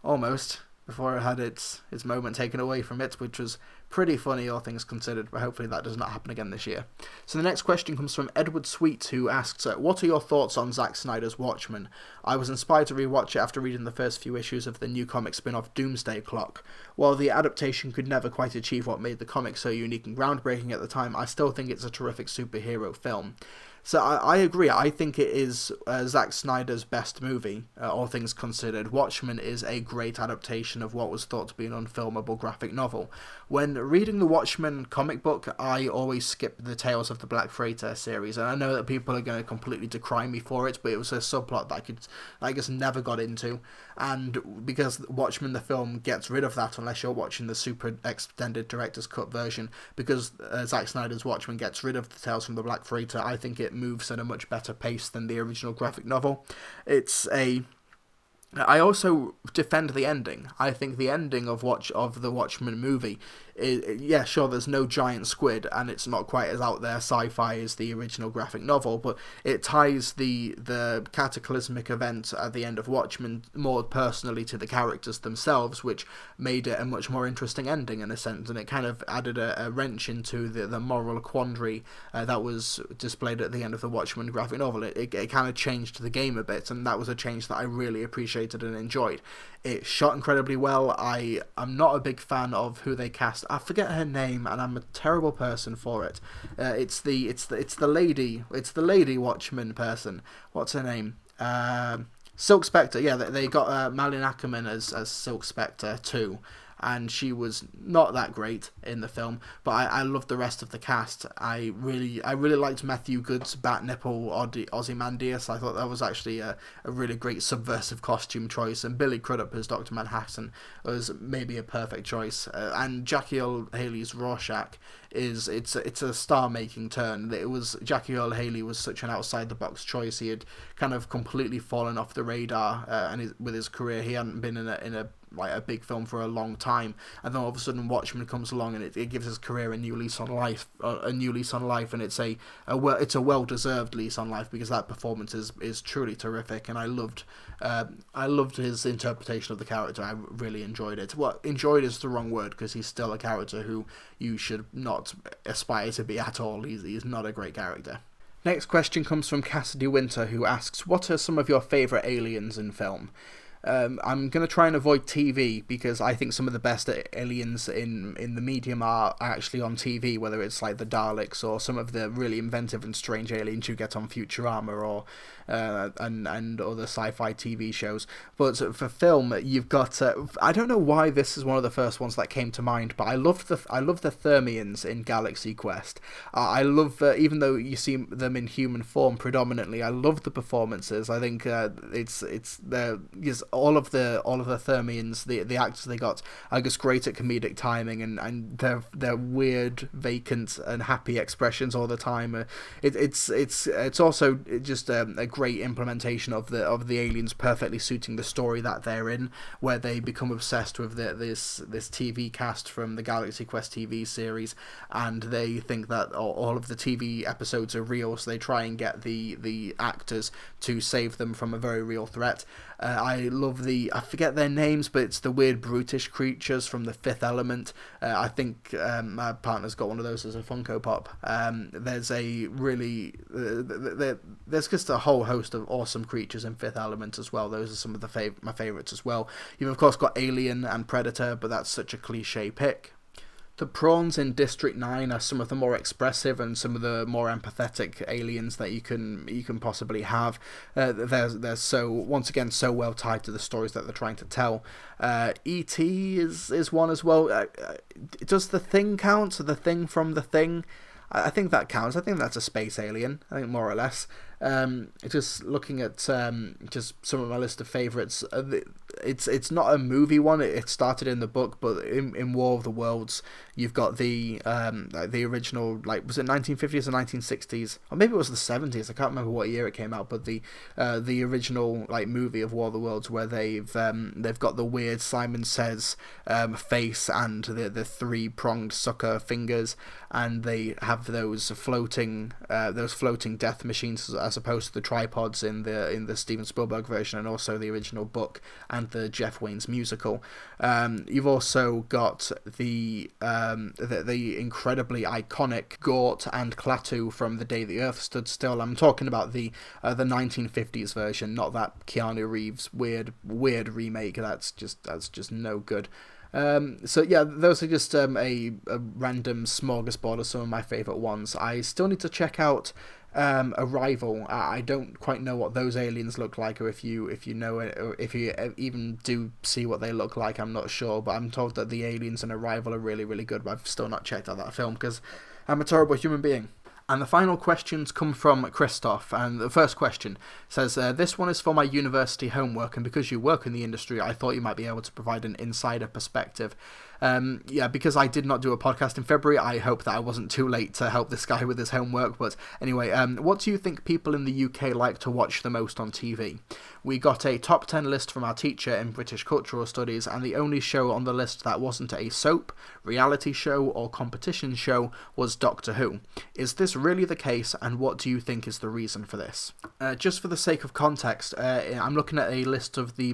Almost. Before it had its moment taken away from it, which was pretty funny, all things considered, but hopefully that does not happen again this year. So the next question comes from Edward Sweet, who asks, what are your thoughts on Zack Snyder's Watchmen? I was inspired to rewatch it after reading the first few issues of the new comic spin-off Doomsday Clock. While the adaptation could never quite achieve what made the comic so unique and groundbreaking at the time, I still think it's a terrific superhero film. So I agree. I think it is Zack Snyder's best movie, all things considered. Watchmen is a great adaptation of what was thought to be an unfilmable graphic novel. When reading the Watchmen comic book, I always skip the Tales of the Black Freighter series, and I know that people are going to completely decry me for it, but it was a subplot that I just never got into, and because Watchmen the film gets rid of that unless you're watching the super extended director's cut version, because Zack Snyder's Watchmen gets rid of the Tales from the Black Freighter, I think it moves at a much better pace than the original graphic novel. I also defend the ending. I think the ending of the Watchmen movie yeah, sure, there's no giant squid, and it's not quite as out there sci-fi as the original graphic novel, but it ties the cataclysmic event at the end of Watchmen more personally to the characters themselves, which made it a much more interesting ending in a sense, and it kind of added a wrench into the moral quandary that was displayed at the end of the Watchmen graphic novel. It kind of changed the game a bit, and that was a change that I really appreciated and enjoyed. It shot incredibly well. I'm not a big fan of who they cast. I forget her name, and I'm a terrible person for it. It's the lady Watchman person. What's her name? Silk Spectre, yeah, they got Malin Ackerman as Silk Spectre too, and she was not that great in the film, but I loved the rest of the cast. I really liked Matthew Good's Bat Nipple Ozymandias. I thought that was actually a really great subversive costume choice, and Billy Crudup as Dr. Manhattan was maybe a perfect choice. And Jackie Earle Haley's Rorschach it's a star-making turn. It was Jackie Earle Haley was such an outside-the-box choice. He had kind of completely fallen off the radar, and with his career, he hadn't been in a like a big film for a long time, and then all of a sudden Watchmen comes along and it gives his career a new lease on life, and it's a well-deserved lease on life, because that performance is truly terrific, and I loved his interpretation of the character. I really enjoyed it. Well, enjoyed is the wrong word, because he's still a character who you should not aspire to be at all. He's not a great character. Next question comes from Cassidy Winter, who asks, what are some of your favourite aliens in film? I'm going to try and avoid TV, because I think some of the best aliens in the medium are actually on TV, whether it's like the Daleks or some of the really inventive and strange aliens you get on Futurama or and other sci-fi TV shows. But for film, you've got I don't know why this is one of the first ones that came to mind, but I love the Thermians in Galaxy Quest. I love even though you see them in human form predominantly, I love the performances. I think all of the Thermians, the actors they got, are just great at comedic timing, and their weird, vacant, and happy expressions all the time. It's also just a great implementation of the aliens perfectly suiting the story that they're in, where they become obsessed with this TV cast from the Galaxy Quest TV series, and they think that all of the TV episodes are real, so they try and get the actors to save them from a very real threat. I love I forget their names, but it's the weird brutish creatures from The Fifth Element. I think my partner's got one of those as a Funko Pop. There's there's just a whole host of awesome creatures in Fifth Element as well. Those are some of my favourites as well. You've of course got Alien and Predator, but that's such a cliche pick. The prawns in District 9 are some of the more expressive and some of the more empathetic aliens that you can possibly have. They're so, once again, so well tied to the stories that they're trying to tell. E.T. is one as well. Does The Thing count? So The Thing from The Thing? I think that counts. I think that's a space alien, I think, more or less. Just looking at just some of my list of favourites, it's not a movie one. It started in the book, but in War of the Worlds, you've got the original, like, was it 1950s or 1960s, or maybe it was the 70s. I can't remember what year it came out, but the original like movie of War of the Worlds, where they've got the weird Simon Says face and the three-pronged sucker fingers, and they have those floating death machines as opposed to the tripods in the Steven Spielberg version, and also the original book and the Jeff Wayne's musical. You've also got the incredibly iconic Gort and Klaatu from The Day the Earth Stood Still. I'm talking about the 1950s version, not that Keanu Reeves weird remake. That's just no good. So yeah, those are just a random smorgasbord of some of my favourite ones. I still need to check out Arrival. I don't quite know what those aliens look like, or if you know it, or if you even do see what they look like. I'm not sure, but I'm told that the aliens in Arrival are really, really good, but I've still not checked out that film because I'm a terrible human being. And the final questions come from Christoph, and the first question says, this one is for my university homework, and because you work in the industry, I thought you might be able to provide an insider perspective. Because I did not do a podcast in February, I hope that I wasn't too late to help this guy with his homework, but anyway, what do you think people in the UK like to watch the most on TV? We got a top 10 list from our teacher in British Cultural Studies, and the only show on the list that wasn't a soap, reality show, or competition show was Doctor Who. Is this really the case, and what do you think is the reason for this? Just for the sake of context, I'm looking at a list of the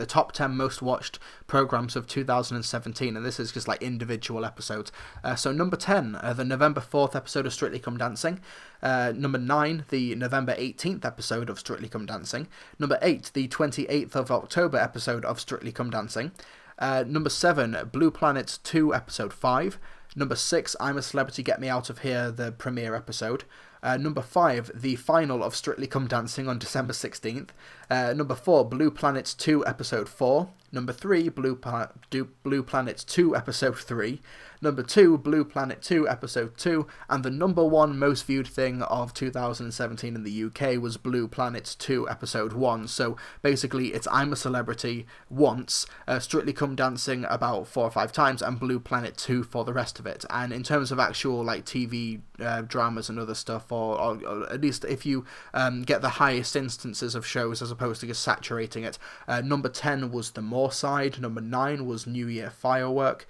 top 10 most watched programmes of 2017, and this is just like individual episodes. So number 10, the November 4th episode of Strictly Come Dancing. Number 9, the November 18th episode of Strictly Come Dancing. Number 8, the 28th of October episode of Strictly Come Dancing. Number 7, Blue Planet 2 episode 5. Number 6, I'm a Celebrity, Get Me Out of Here, the premiere episode. Number 5, the final of Strictly Come Dancing on December 16th. Number 4, Blue Planet 2 Episode 4. Number 3, Blue Planet 2 Episode 3. Number 2, Blue Planet 2 Episode 2. And the number 1 most viewed thing of 2017 in the UK was Blue Planet 2 Episode 1. So basically it's I'm a Celebrity once, Strictly Come Dancing about 4 or 5 times, and Blue Planet 2 for the rest of it. And in terms of actual like TV dramas and other stuff, or at least if you get the highest instances of shows as opposed to just saturating it, number 10 was The More Side. Number 9 was New Year Fireworks,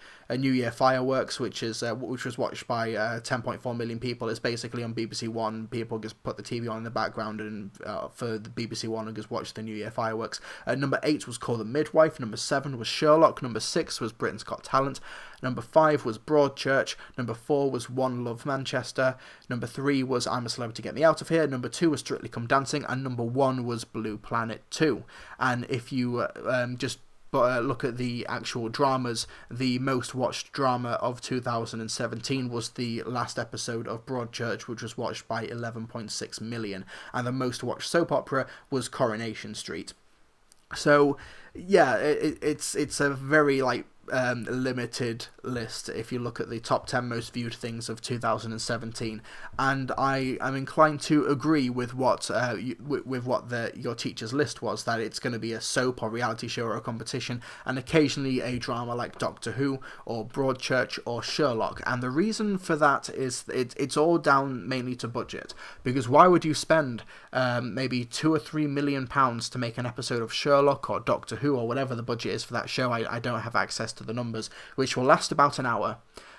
which was watched by 10.4 million people. It's basically on BBC One. People just put the TV on in the background and for the BBC One and just watch the New Year fireworks. Number 8 was Call the Midwife. Number 7 was Sherlock. Number 6 was Britain's Got Talent. Number 5 was Broadchurch. Number 4 was One Love Manchester. Number 3 was I'm a Celebrity, Get Me Out of Here. Number 2 was Strictly Come Dancing. And number 1 was Blue Planet 2. And if you just look at the actual dramas, the most watched drama of 2017 was the last episode of Broadchurch, which was watched by 11.6 million. And the most watched soap opera was Coronation Street. So yeah, it's a very like limited list if you look at the top 10 most viewed things of 2017, and I am inclined to agree with what your teacher's list was, that it's going to be a soap or reality show or a competition, and occasionally a drama like Doctor Who or Broadchurch or Sherlock. And the reason for that is it's all down mainly to budget, because why would you spend maybe £2 or £3 million to make an episode of Sherlock or Doctor Who or whatever the budget is for that show? I don't have access to the numbers, which will last about an hour.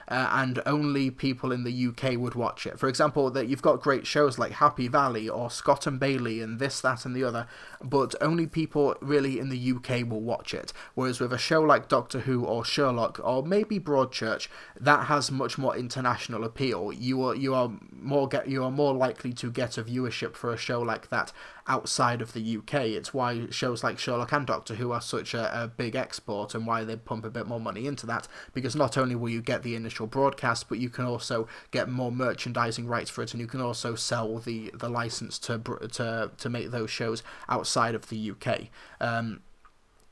And only people in the UK would watch it. For example, that you've got great shows like Happy Valley or Scott and Bailey and this, that and the other, but only people really in the UK will watch it. Whereas with a show like Doctor Who or Sherlock or maybe Broadchurch, that has much more international appeal. You are more likely to get a viewership for a show like that outside of the UK. It's why shows like Sherlock and Doctor Who are such a big export, and why they pump a bit more money into that, because not only will you get the initial broadcast, but you can also get more merchandising rights for it, and you can also sell the license to make those shows outside of the UK.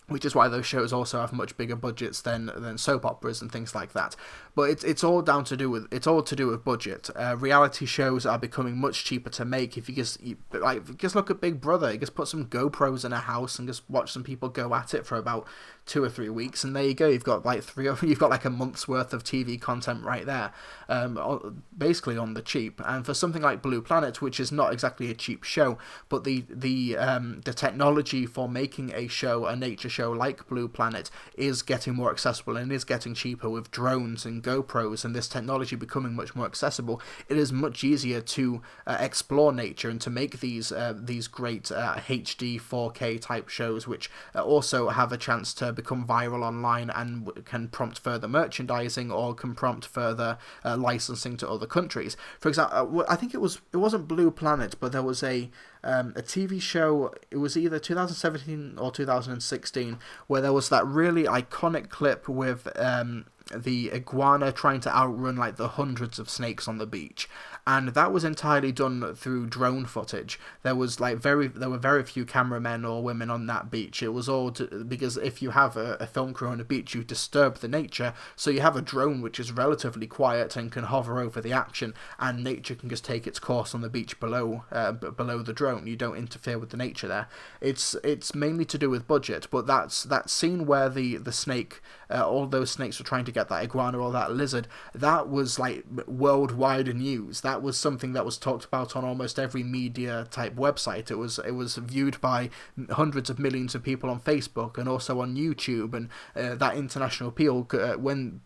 Which is why those shows also have much bigger budgets than soap operas and things like that. But it's all to do with budget. Reality shows are becoming much cheaper to make. If you just look at Big Brother, you just put some GoPros in a house and just watch some people go at it for about 2 or 3 weeks, and there you go. You've got like a month's worth of TV content right there, basically on the cheap. And for something like Blue Planet, which is not exactly a cheap show, but the technology for making a nature show like Blue Planet is getting more accessible and is getting cheaper with drones and GoPros, and this technology becoming much more accessible. It is much easier to explore nature and to make these great HD 4K type shows, which also have a chance to become viral online and can prompt further merchandising or can prompt further licensing to other countries. For example, I think it wasn't Blue Planet, but there was a TV show, it was either 2017 or 2016, where there was that really iconic clip with the iguana trying to outrun like the hundreds of snakes on the beach, and that was entirely done through drone footage. There were very few cameramen or women on that beach. It was all because if you have a film crew on a beach, you disturb the nature, so you have a drone which is relatively quiet and can hover over the action, and nature can just take its course on the beach below the drone. You don't interfere with the nature there. It's mainly to do with budget, but that scene where the snake, all those snakes were trying to get that iguana or that lizard, that was like worldwide news. That was something that was talked about on almost every media type website. It was viewed by hundreds of millions of people on Facebook and also on YouTube, and that international appeal when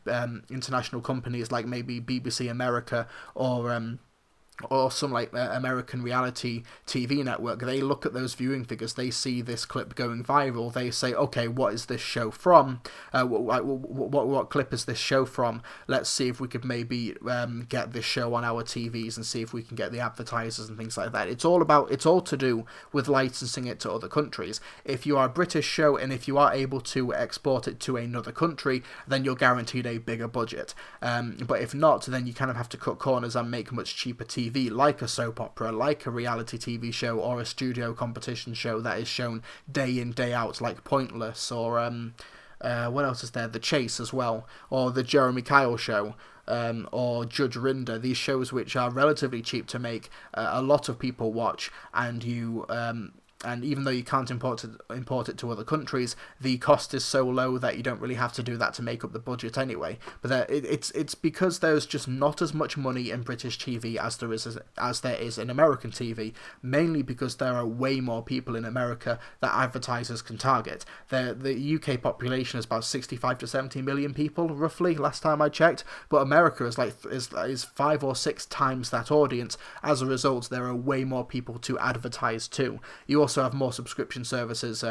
international companies like maybe BBC America or some like American reality TV network, they look at those viewing figures, they see this clip going viral, they say, okay, what is this show from? What clip is this show from? Let's see if we could maybe get this show on our TVs and see if we can get the advertisers and things like that. It's all to do with licensing it to other countries. If you are a British show and if you are able to export it to another country, then you're guaranteed a bigger budget. But if not, then you kind of have to cut corners and make much cheaper TV TV, like a soap opera, like a reality TV show, or a studio competition show that is shown day in, day out, like Pointless, or what else is there? The Chase as well, or the Jeremy Kyle Show, or Judge Rinder. These shows which are relatively cheap to make, a lot of people watch, and and even though you can't import it to other countries, the cost is so low that you don't really have to do that to make up the budget anyway. But it's because there's just not as much money in British TV as there is in American TV, mainly because there are way more people in America that advertisers can target. The UK population is about 65 to 70 million people, roughly, last time I checked, but America is 5 or 6 times that audience. As a result, there are way more people to advertise to. You also have more subscription services.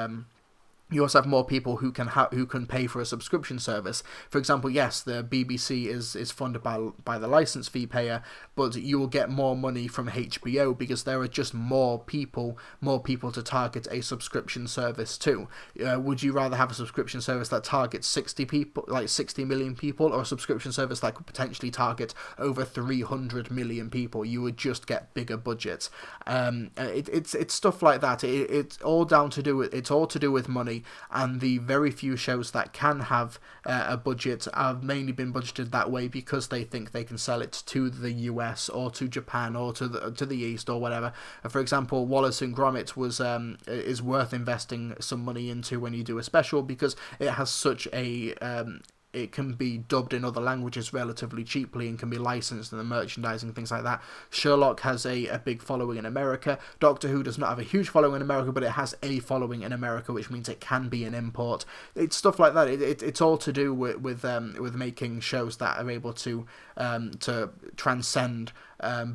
You also have more people who can pay for a subscription service. For example, yes, the BBC is funded by the license fee payer, but you will get more money from HBO because there are just more people to target a subscription service to. Would you rather have a subscription service that targets 60 million people, or a subscription service that could potentially target over 300 million people? You would just get bigger budgets. It's stuff like that. It's all to do with money. And the very few shows that can have a budget have mainly been budgeted that way because they think they can sell it to the US or to Japan or to the East or whatever. For example, Wallace and Gromit is worth investing some money into when you do a special, because it has such a it can be dubbed in other languages relatively cheaply and can be licensed in the merchandising, things like that. Sherlock has a big following in America. Doctor Who does not have a huge following in America, but it has a following in America, which means it can be an import. It's stuff like that. It's all to do with making shows that are able to transcend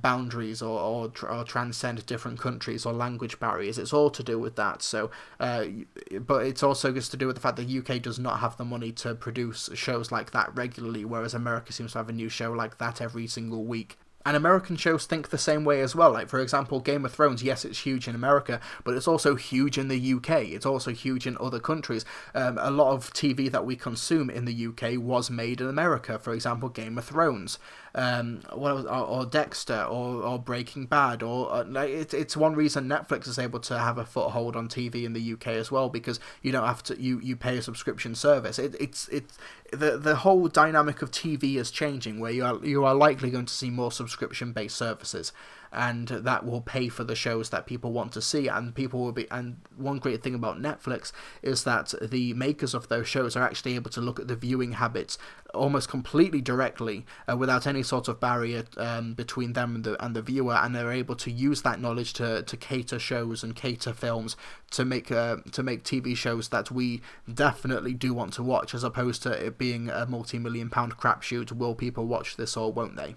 boundaries or transcend different countries or language barriers. It's all to do with that. So, but it's also just to do with the fact that UK does not have the money to produce shows like that regularly, whereas America seems to have a new show like that every single week. And American shows think the same way as well. Like, for example, Game of Thrones, yes, it's huge in America, but it's also huge in the UK. It's also huge in other countries. A lot of TV that we consume in the UK was made in America. For example, Game of Thrones, or Dexter, or Breaking Bad, or it's one reason Netflix is able to have a foothold on TV in the UK as well, because you don't have to you pay a subscription service. The whole dynamic of TV is changing, where you are likely going to see more subscription-based services, and that will pay for the shows that people want to see, and one great thing about Netflix is that the makers of those shows are actually able to look at the viewing habits almost completely directly, without any sort of barrier between them and the viewer, and they're able to use that knowledge to cater shows and cater films to make TV shows that we definitely do want to watch, as opposed to it being a multi-million-pound crapshoot. Will people watch this or won't they?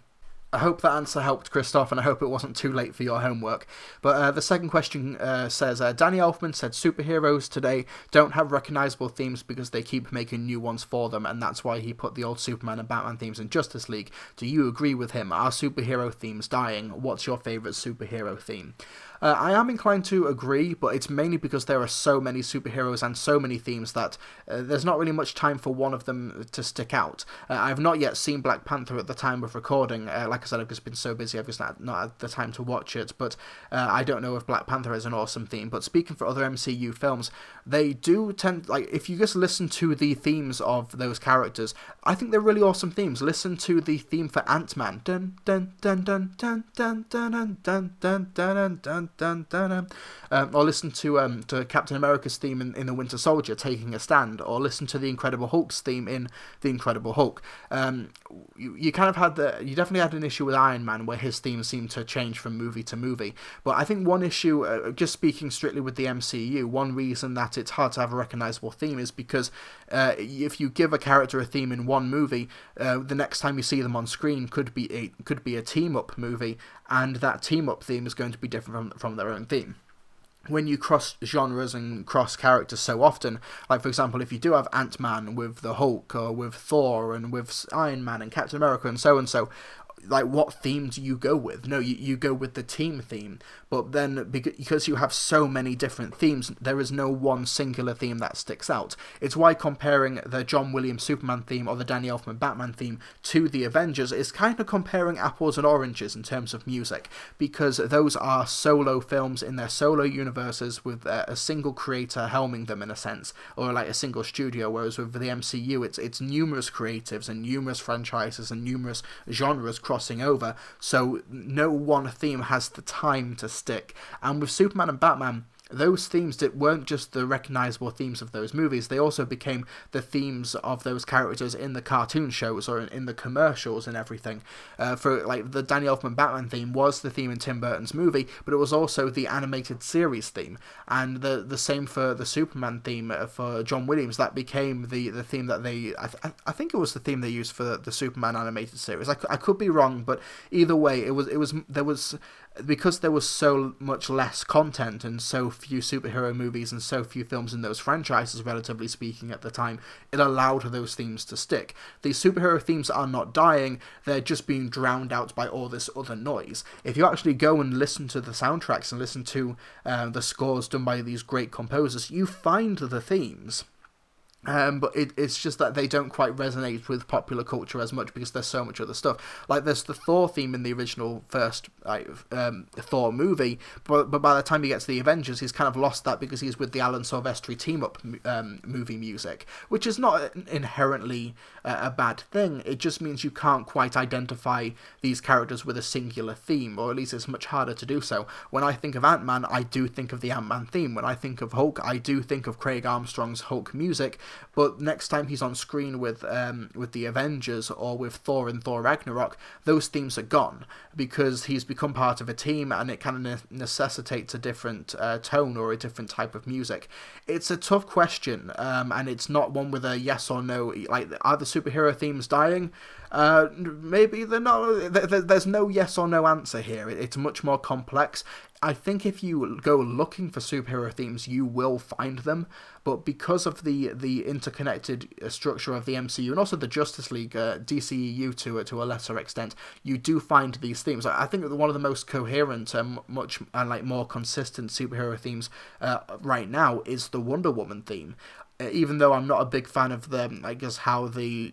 I hope that answer helped, Christoph, and I hope it wasn't too late for your homework. But the second question says, Danny Elfman said superheroes today don't have recognisable themes because they keep making new ones for them, and that's why he put the old Superman and Batman themes in Justice League. Do you agree with him? Are superhero themes dying? What's your favourite superhero theme? I am inclined to agree, but it's mainly because there are so many superheroes and so many themes that there's not really much time for one of them to stick out. I've not yet seen Black Panther at the time of recording. Like I said, I've just been so busy, I've just not had the time to watch it, but I don't know if Black Panther is an awesome theme. But speaking for other MCU films, they do tend, like, if you just listen to the themes of those characters, I think they're really awesome themes. Listen to the theme for Ant-Man. Dun dun dun dun dun dun dun dun dun dun dun dun dun. Or listen to Captain America's theme in The Winter Soldier, Taking a Stand, or listen to the Incredible Hulk's theme in The Incredible Hulk. You definitely had an issue with Iron Man where his themes seemed to change from movie to movie. But I think one issue, just speaking strictly with the MCU, one reason that it's hard to have a recognisable theme is because if you give a character a theme in one movie, the next time you see them on screen could be a team-up movie, and that team-up theme is going to be different from their own theme. When you cross genres and cross characters so often, like for example, if you do have Ant-Man with the Hulk, or with Thor and with Iron Man and Captain America and so, like, what theme do you go with? No, you go with the team theme, but then because you have so many different themes, there is no one singular theme that sticks out. It's why comparing the John Williams Superman theme or the Danny Elfman Batman theme to the Avengers is kind of comparing apples and oranges in terms of music, because those are solo films in their solo universes with a single creator helming them, in a sense, or like a single studio, whereas with the MCU it's numerous creatives and numerous franchises and numerous genres crossing over, so no one theme has the time to stick. And with Superman and Batman, those themes weren't just the recognisable themes of those movies, they also became the themes of those characters in the cartoon shows or in the commercials and everything. For like the Danny Elfman Batman theme was the theme in Tim Burton's movie, but it was also the animated series theme, and the same for the Superman theme for John Williams. That became the theme that they, I think it was the theme they used for the Superman animated series. I could be wrong, but either way, there was because there was so much less content and so few superhero movies and so few films in those franchises, relatively speaking, at the time, it allowed those themes to stick. These superhero themes are not dying, they're just being drowned out by all this other noise. If you actually go and listen to the soundtracks and listen to the scores done by these great composers, you find the themes. But it's just that they don't quite resonate with popular culture as much because there's so much other stuff. Like, there's the Thor theme in the original first Thor movie, but by the time he gets to the Avengers, he's kind of lost that because he's with the Alan Silvestri team-up movie music, which is not inherently a bad thing. It just means you can't quite identify these characters with a singular theme, or at least it's much harder to do so. When I think of Ant-Man, I do think of the Ant-Man theme. When I think of Hulk, I do think of Craig Armstrong's Hulk music. But next time he's on screen with the Avengers or with Thor and Thor Ragnarok, those themes are gone because he's become part of a team, and it kind of necessitates a different tone or a different type of music. It's a tough question, and it's not one with a yes or no. Like, are the superhero themes dying? Maybe they're not. There's no yes or no answer here. It's much more complex. I think if you go looking for superhero themes, you will find them, but because of the interconnected structure of the MCU and also the Justice League, DCEU to a lesser extent, you do find these themes. I think that one of the most coherent and much like more consistent superhero themes right now is the Wonder Woman theme. Even though I'm not a big fan of I guess how the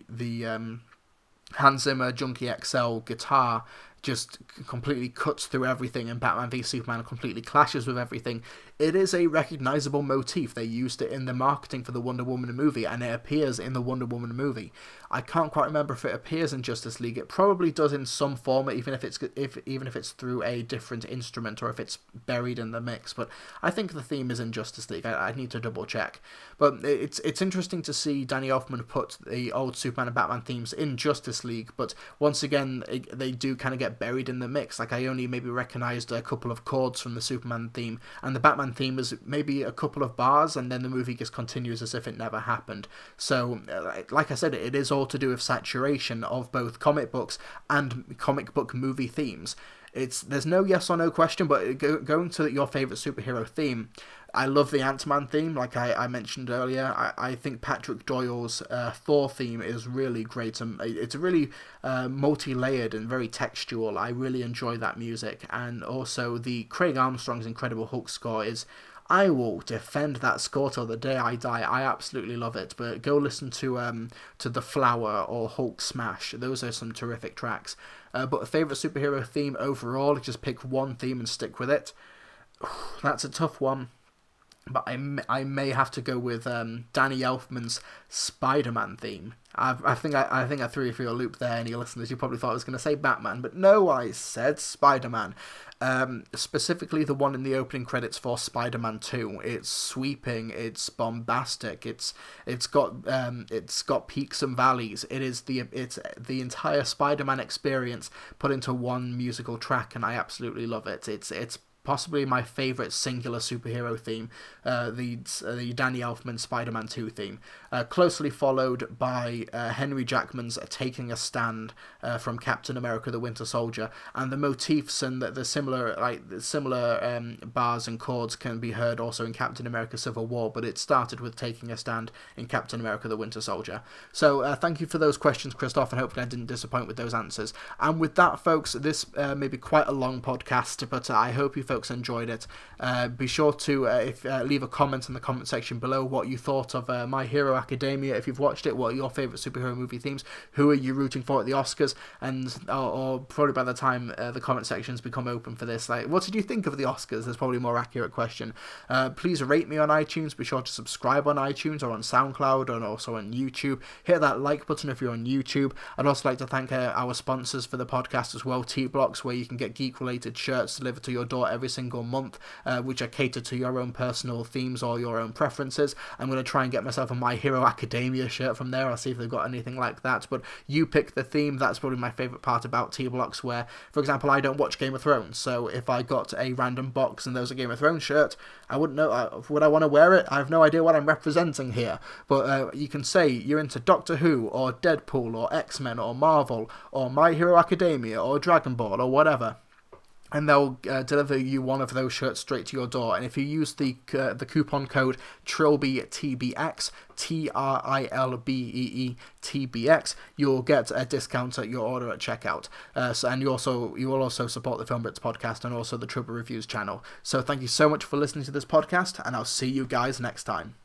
Hans Zimmer Junkie XL guitar just completely cuts through everything, and Batman v Superman completely clashes with everything. It is a recognisable motif. They used it in the marketing for the Wonder Woman movie, and it appears in the Wonder Woman movie. I can't quite remember if it appears in Justice League. It probably does in some form, even if it's through a different instrument or if it's buried in the mix. But I think the theme is in Justice League. I need to double check. But it's interesting to see Danny Elfman put the old Superman and Batman themes in Justice League. But once again, they do kind of get buried in the mix. Like, I only maybe recognised a couple of chords from the Superman theme, and the Batman theme is maybe a couple of bars, and then the movie just continues as if it never happened. So, like I said, it is all to do with saturation of both comic books and comic book movie themes. There's no yes or no question, but going to your favourite superhero theme, I love the Ant-Man theme, like I mentioned earlier. I think Patrick Doyle's Thor theme is really great. It's really multi-layered and very textual. I really enjoy that music. And also the Craig Armstrong's Incredible Hulk score is... I will defend that score till the day I die. I absolutely love it. But go listen to The Flower or Hulk Smash. Those are some terrific tracks. But a favourite superhero theme overall, just pick one theme and stick with it. That's a tough one. But I may have to go with Danny Elfman's Spider-Man theme. I think I threw you for a loop there, any listeners. You probably thought I was going to say Batman, but no, I said Spider-Man. Specifically the one in the opening credits for Spider-Man 2. It's sweeping, it's bombastic, it's got peaks and valleys. It's the entire Spider-Man experience put into one musical track, and I absolutely love it. It's possibly my favourite singular superhero theme, the Danny Elfman Spider-Man 2 theme, closely followed by Henry Jackman's Taking a Stand from Captain America the Winter Soldier, and the motifs and the similar bars and chords can be heard also in Captain America Civil War, but it started with Taking a Stand in Captain America the Winter Soldier. So thank you for those questions, Christoph, and hopefully I didn't disappoint with those answers. And with that, folks, this may be quite a long podcast, but I hope you folks enjoyed it. Be sure to leave a comment in the comment section below what you thought of My Hero Academia. If you've watched it, what are your favourite superhero movie themes? Who are you rooting for at the Oscars? And or probably by the time the comment sections become open for this, like, what did you think of the Oscars? There's probably a more accurate question. Please rate me on iTunes. Be sure to subscribe on iTunes or on SoundCloud and also on YouTube. Hit that like button if you're on YouTube. I'd also like to thank our sponsors for the podcast as well, T-Blocks, where you can get geek-related shirts delivered to your door every single month, which are catered to your own personal themes or your own preferences. I'm going to try and get myself a My Hero Academia shirt from there. I'll see if they've got anything like that, but you pick the theme. That's probably my favourite part about T-Blocks, where, for example, I don't watch Game of Thrones, so if I got a random box and there was a Game of Thrones shirt, I wouldn't know, would I want to wear it? I have no idea what I'm representing here, but you can say you're into Doctor Who, or Deadpool, or X-Men, or Marvel, or My Hero Academia, or Dragon Ball, or whatever, and they'll deliver you one of those shirts straight to your door. And if you use the coupon code Trilbee TBX, TRILBEE TBX, you'll get a discount at your order at checkout. And you will also support the Film Brits podcast and also the Trilbee Reviews channel. So thank you so much for listening to this podcast, and I'll see you guys next time.